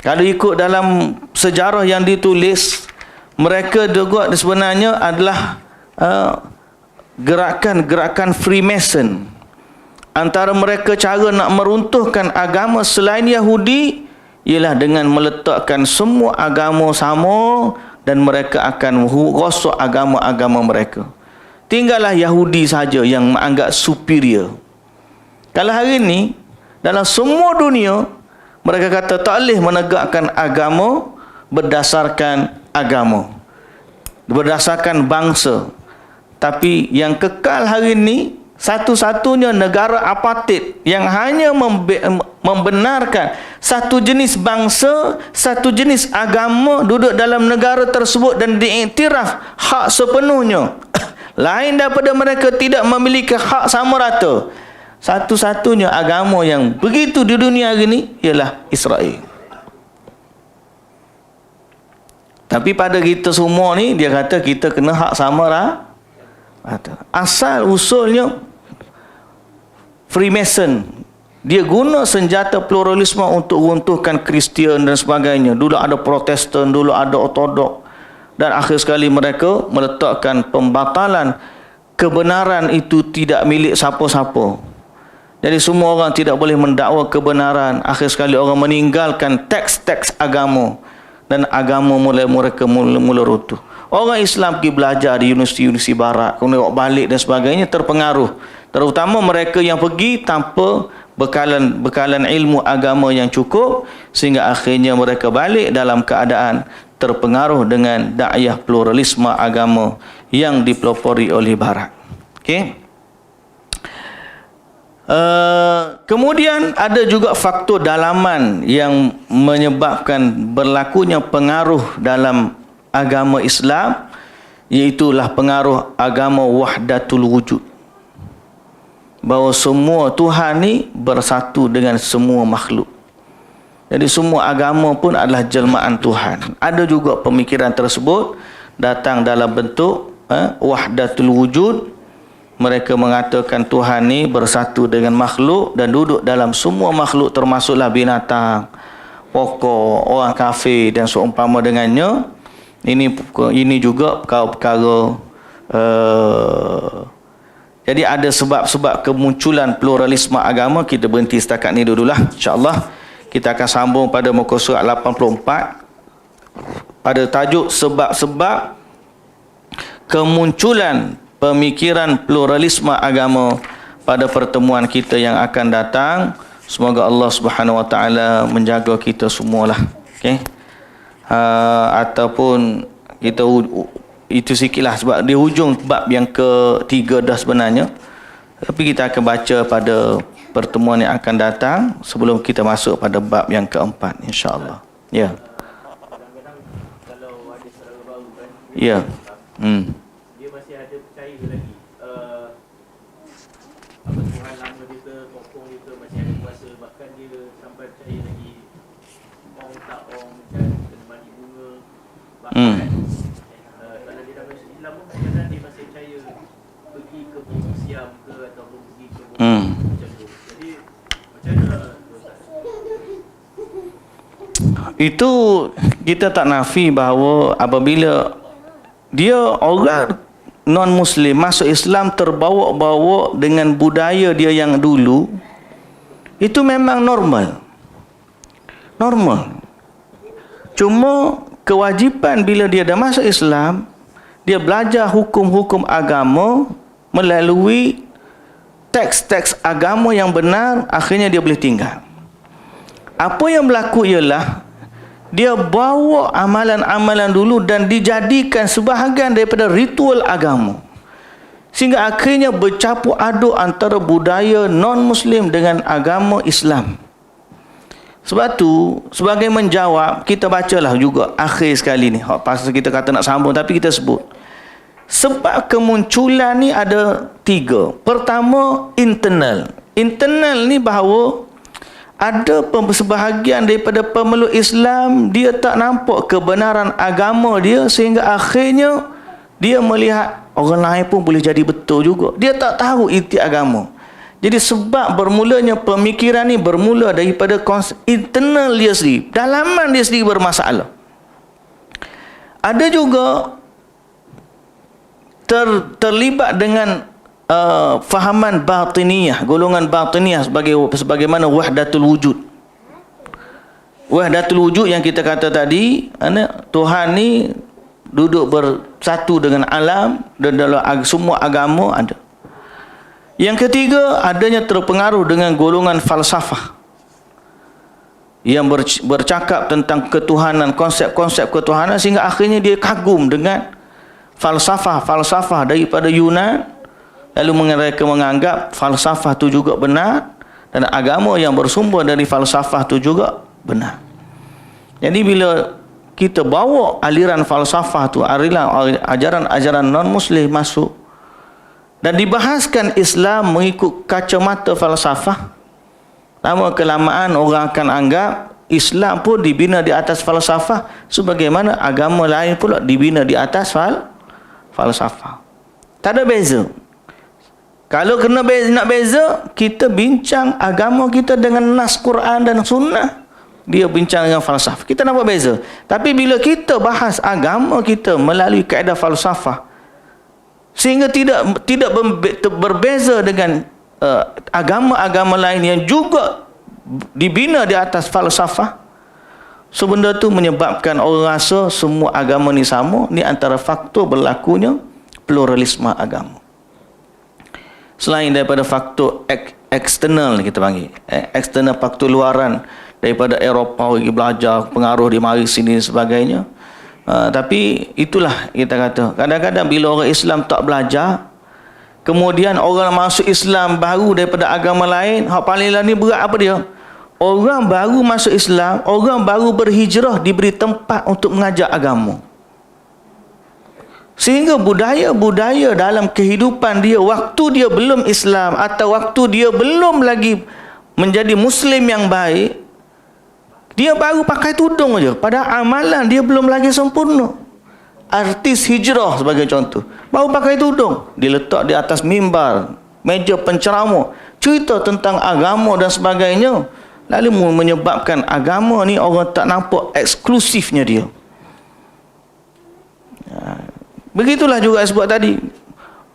Kalau ikut dalam sejarah yang ditulis, mereka juga sebenarnya adalah gerakan-gerakan Freemason. Antara mereka cara nak meruntuhkan agama selain Yahudi ialah dengan meletakkan semua agama sama dan mereka akan rosak agama-agama mereka. Tinggallah Yahudi saja yang menganggap superior. Kalau hari ini dalam semua dunia mereka kata tak boleh menegakkan agama berdasarkan agama, berdasarkan bangsa. Tapi yang kekal hari ini, satu-satunya negara apartheid yang hanya membenarkan satu jenis bangsa, satu jenis agama duduk dalam negara tersebut dan diiktiraf hak sepenuhnya. Lain daripada mereka tidak memiliki hak sama rata. Satu-satunya agama yang begitu di dunia hari ini ialah Israel. Tapi pada kita semua ni, dia kata kita kena hak sama rata. Asal usulnya Freemason. Dia guna senjata pluralisme untuk runtuhkan Kristian dan sebagainya. Dulu ada Protestan, dulu ada Ortodok. Dan akhir sekali mereka meletakkan pembatalan kebenaran itu tidak milik siapa-siapa. Jadi semua orang tidak boleh mendakwa kebenaran. Akhir sekali orang meninggalkan teks-teks agama. Dan agama mereka mula runtuh. Orang Islam pergi belajar di universiti-universiti barat, kemudian balik dan sebagainya, terpengaruh. Terutama mereka yang pergi tanpa bekalan ilmu agama yang cukup, sehingga akhirnya mereka balik dalam keadaan terpengaruh dengan dakwah pluralisme agama yang dipelopori oleh barat. Okey. Kemudian ada juga faktor dalaman yang menyebabkan berlakunya pengaruh dalam agama Islam, iaitulah pengaruh agama wahdatul wujud, bahawa semua Tuhan ni bersatu dengan semua makhluk. Jadi semua agama pun adalah jelmaan Tuhan. Ada juga pemikiran tersebut datang dalam bentuk wahdatul wujud. Mereka mengatakan Tuhan ni bersatu dengan makhluk dan duduk dalam semua makhluk, termasuklah binatang, pokok, orang kafir dan seumpama dengannya. Ini juga perkara-perkara jadi ada sebab-sebab kemunculan pluralisme agama. Kita berhenti setakat ni dululah. InsyaAllah kita akan sambung pada muka surat 84 pada tajuk sebab-sebab kemunculan pemikiran pluralisme agama pada pertemuan kita yang akan datang. Semoga Allah Subhanahu Wa Taala menjaga kita semualah. Okey. Ataupun kita itu sikitlah sebab di hujung bab yang ketiga dah sebenarnya. Tapi kita akan baca pada pertemuan yang akan datang sebelum kita masuk pada bab yang keempat, insya-Allah. Ya. Kadang-kadang kalau ada saudara baru kan. Ya. Dia masih ada percaya lagi. Apa Tuhan lama dia ke, tokoh dia ke masih ada kuasa, bahkan dia sampai percaya lagi orang tak orang dan kena mandi bunga. Bahkan kalau dia dah masuk Islam pun kadang-kadang dia masih percaya pergi ke bumi Siam ke ataupun pergi ke bumi macam tu. Jadi macam mana itu kita tak nafi bahawa apabila dia orang non-Muslim masuk Islam terbawa-bawa dengan budaya dia yang dulu, itu memang normal. Cuma kewajipan bila dia dah masuk Islam, dia belajar hukum-hukum agama melalui teks-teks agama yang benar, akhirnya dia boleh tinggal. Apa yang berlaku ialah dia bawa amalan-amalan dulu dan dijadikan sebahagian daripada ritual agama, sehingga akhirnya bercampur aduk antara budaya non-Muslim dengan agama Islam. Sebab tu, sebagai menjawab, kita bacalah juga akhir sekali ni. Pasal kita kata nak sambung, tapi kita sebut sebab kemunculan ni ada 3. Pertama, internal. Internal ni bahawa ada sebahagian daripada pemeluk Islam, dia tak nampak kebenaran agama dia, sehingga akhirnya dia melihat orang lain pun boleh jadi betul juga. Dia tak tahu erti agama. Jadi sebab bermulanya pemikiran ni bermula daripada konsep internal dia sendiri, dalaman dia sendiri bermasalah. Ada juga terlibat dengan fahaman batiniyah, golongan batiniyah sebagaimana wahdatul wujud. Wahdatul wujud yang kita kata tadi, Tuhan ni duduk bersatu dengan alam dan dalam semua agama ada. Yang ketiga, adanya terpengaruh dengan golongan falsafah yang bercakap tentang ketuhanan, konsep-konsep ketuhanan, sehingga akhirnya dia kagum dengan falsafah daripada Yunan, lalu mereka menganggap falsafah itu juga benar dan agama yang bersumber dari falsafah itu juga benar. Jadi bila kita bawa aliran falsafah tu, ajaran-ajaran non-muslim masuk dan dibahaskan Islam mengikut kacamata falsafah, lama-kelamaan orang akan anggap Islam pun dibina di atas falsafah, sebagaimana agama lain pula dibina di atas falsafah. Tak ada beza. Kalau kena nak beza, kita bincang agama kita dengan nas Quran dan sunnah, dia bincang dengan falsafah. Kita nampak beza. Tapi bila kita bahas agama kita melalui kaedah falsafah, sehingga tidak berbeza dengan agama-agama lain yang juga dibina di atas falsafah, sebenda tu menyebabkan orang rasa semua agama ni sama. Ni antara faktor berlakunya pluralisme agama. Selain daripada faktor eksternal, kita panggil eksternal, faktor luaran daripada Eropah pergi belajar, pengaruh di mari sini dan sebagainya. Tapi itulah kita kata, kadang-kadang bila orang Islam tak belajar, kemudian orang masuk Islam baru daripada agama lain, hak paling lah ni berat apa dia? Orang baru masuk Islam, orang baru berhijrah diberi tempat untuk mengajar agama. Sehingga budaya-budaya dalam kehidupan dia waktu dia belum Islam atau waktu dia belum lagi menjadi Muslim yang baik, dia baru pakai tudung aja, padahal amalan dia belum lagi sempurna. Artis hijrah sebagai contoh, baru pakai tudung, diletak di atas mimbar, meja penceramah, cerita tentang agama dan sebagainya, lalu menyebabkan agama ni orang tak nampak eksklusifnya dia. Begitulah juga sebab tadi,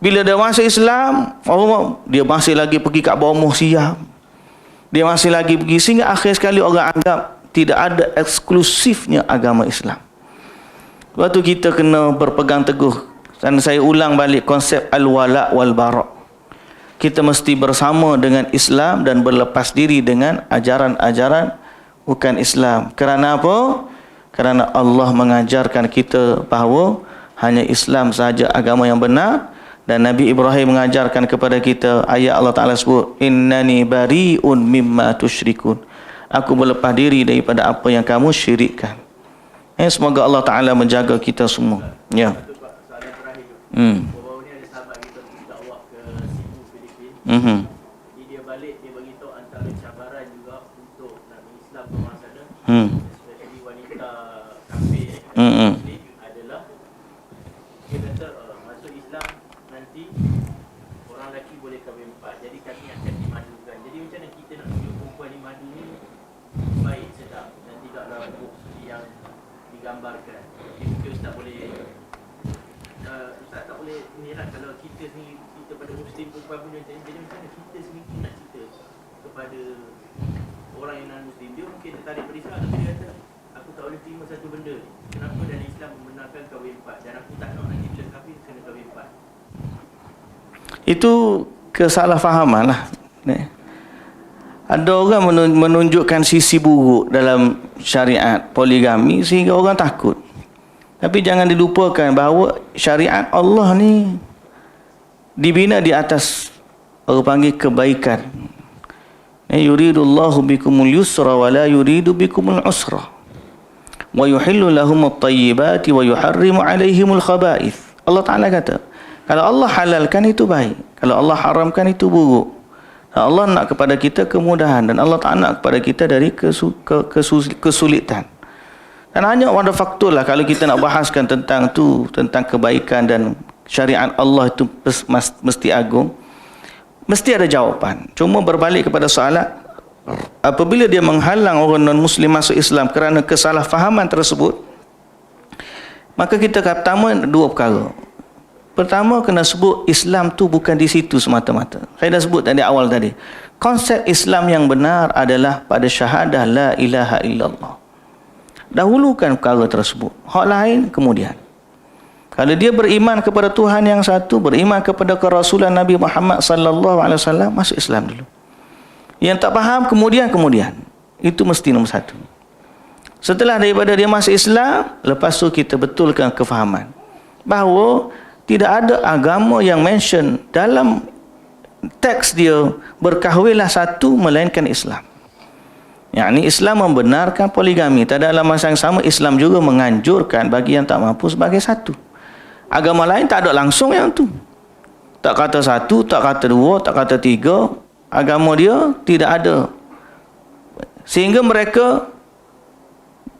bila dia masuk Islam, orang dia masih lagi pergi kat bawah siap, dia masih lagi pergi, sehingga akhir sekali orang anggap tidak ada eksklusifnya agama Islam. Sebab tu kita kena berpegang teguh, dan saya ulang balik konsep al-wala' wal-bara'. Kita mesti bersama dengan Islam dan berlepas diri dengan ajaran-ajaran bukan Islam. Kerana apa? Kerana Allah mengajarkan kita bahawa hanya Islam sahaja agama yang benar, dan Nabi Ibrahim mengajarkan kepada kita, ayat Allah Ta'ala sebut, innani bari'un mimma tusyrikun, aku berlepas diri daripada apa yang kamu syirikkan. Semoga Allah Ta'ala menjaga kita semua. Ya. Soalan terakhir tu. Baru ni ada sahabat kita dakwah ke Cebu, Filipin. Jadi dia balik, dia beritahu antara cabaran juga untuk nak Islam ke sana. Especially wanita kafir Muslim adalah, dia kata masuk Islam nanti orang lelaki boleh kahwin 4. Jadi kami akan dimadukan. Jadi macam mana kita nak tunjuk perempuan dimadu ni baik, sedap dan tidaklah buruk yang digambarkan. Jadi mungkin Ustaz boleh Ustaz tak boleh menilai kalau kita sendiri, kita pada Muslim perempuan punya macam ni. Jadi macam mana kita sendiri nak cerita kepada orang yang non-Muslim? Dia mungkin tertarik berislam, tapi dia kata aku tak boleh terima satu benda ni. Kenapa dalam Islam membenarkan kahwin 4 dan aku tak nak nanti bila kahwin kena kahwin 4? Itu kesalahfahaman lah. Ada orang menunjukkan sisi buruk dalam syariat poligami sehingga orang takut. Tapi jangan dilupakan bahawa syariat Allah ni dibina di atas, orang panggil, kebaikan. Yuridullahu bikumul yusra wa la yuridu bikumul usra. Wa yuhillu lahumut tayyibati wa yuharrimu alaihimul khaba'ith. Allah Ta'ala kata, kalau Allah halalkan itu baik, kalau Allah haramkan itu buruk. Allah nak kepada kita kemudahan, dan Allah tak nak kepada kita dari kesulitan. Dan hanya ada faktor lah kalau kita nak bahaskan tentang tu, tentang kebaikan dan syariat Allah itu mesti agung. Mesti ada jawapan. Cuma berbalik kepada soalan, apabila dia menghalang orang non-Muslim masuk Islam kerana kesalahfahaman tersebut, maka kita pertama dua perkara. Pertama, kena sebut Islam tu bukan di situ semata-mata. Saya dah sebut tadi awal tadi. Konsep Islam yang benar adalah pada syahadah la ilaha illallah. Dahulukan perkara tersebut. Hak lain kemudian. Kalau dia beriman kepada Tuhan yang satu, beriman kepada kerasulan Nabi Muhammad sallallahu alaihi wasallam, masuk Islam dulu. Yang tak faham kemudian. Itu mesti nombor satu. Setelah daripada dia masuk Islam, lepas tu kita betulkan kefahaman bahawa tidak ada agama yang mention dalam teks dia berkahwinlah satu melainkan Islam. Yakni Islam membenarkan poligami. Tak ada dalam masa yang sama Islam juga menganjurkan bagi yang tak mampu sebagai satu. Agama lain tak ada langsung yang tu. Tak kata satu, tak kata dua, tak kata tiga. Agama dia tidak ada. Sehingga mereka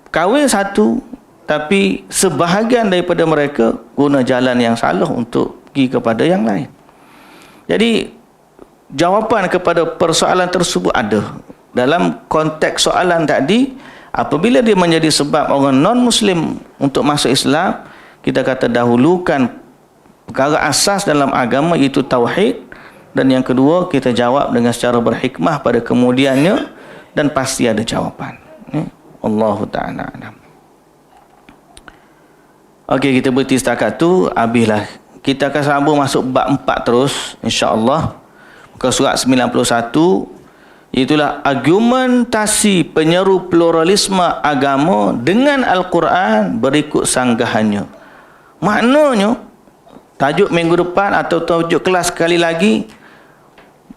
kahwin satu, tapi sebahagian daripada mereka guna jalan yang salah untuk pergi kepada yang lain. Jadi jawapan kepada persoalan tersebut ada. Dalam konteks soalan tadi, apabila dia menjadi sebab orang non-Muslim untuk masuk Islam, kita kata dahulukan perkara asas dalam agama, iaitu tauhid. Dan yang kedua, kita jawab dengan secara berhikmah pada kemudiannya, dan pasti ada jawapan. Allahu ta'ala alam. Okey, kita berhenti setakat tu. Habislah. Kita akan sambung masuk bab 4 terus, insya-Allah. Muka surat 91, itulah argumentasi penyeru pluralisme agama dengan Al-Quran berikut sanggahannya. Maknanya, tajuk minggu depan atau tajuk kelas sekali lagi,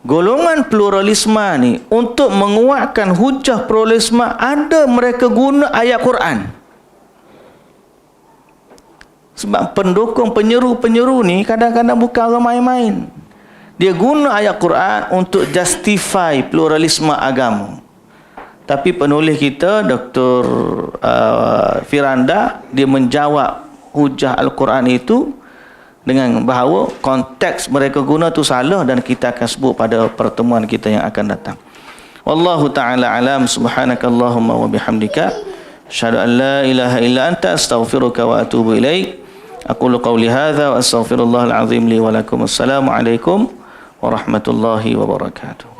golongan pluralisme ni untuk menguatkan hujah pluralisme ada mereka guna ayat Quran. Sebab pendukung penyeru ni kadang-kadang bukan orang main-main. Dia guna ayat Quran untuk justify pluralisme agama. Tapi penulis kita, Dr. Firanda, dia menjawab hujah Al-Quran itu dengan bahawa konteks mereka guna tu salah, dan kita akan sebut pada pertemuan kita yang akan datang. Wallahu ta'ala alam. Subhanakallahumma wa bihamdika asyhadu an la ilaha illa anta astaghfiruka wa atubu ilaik. Aqulu qawli hadza wa astaghfirullahal azim li wa lakum. Assalamu alaikum warahmatullahi wabarakatuh.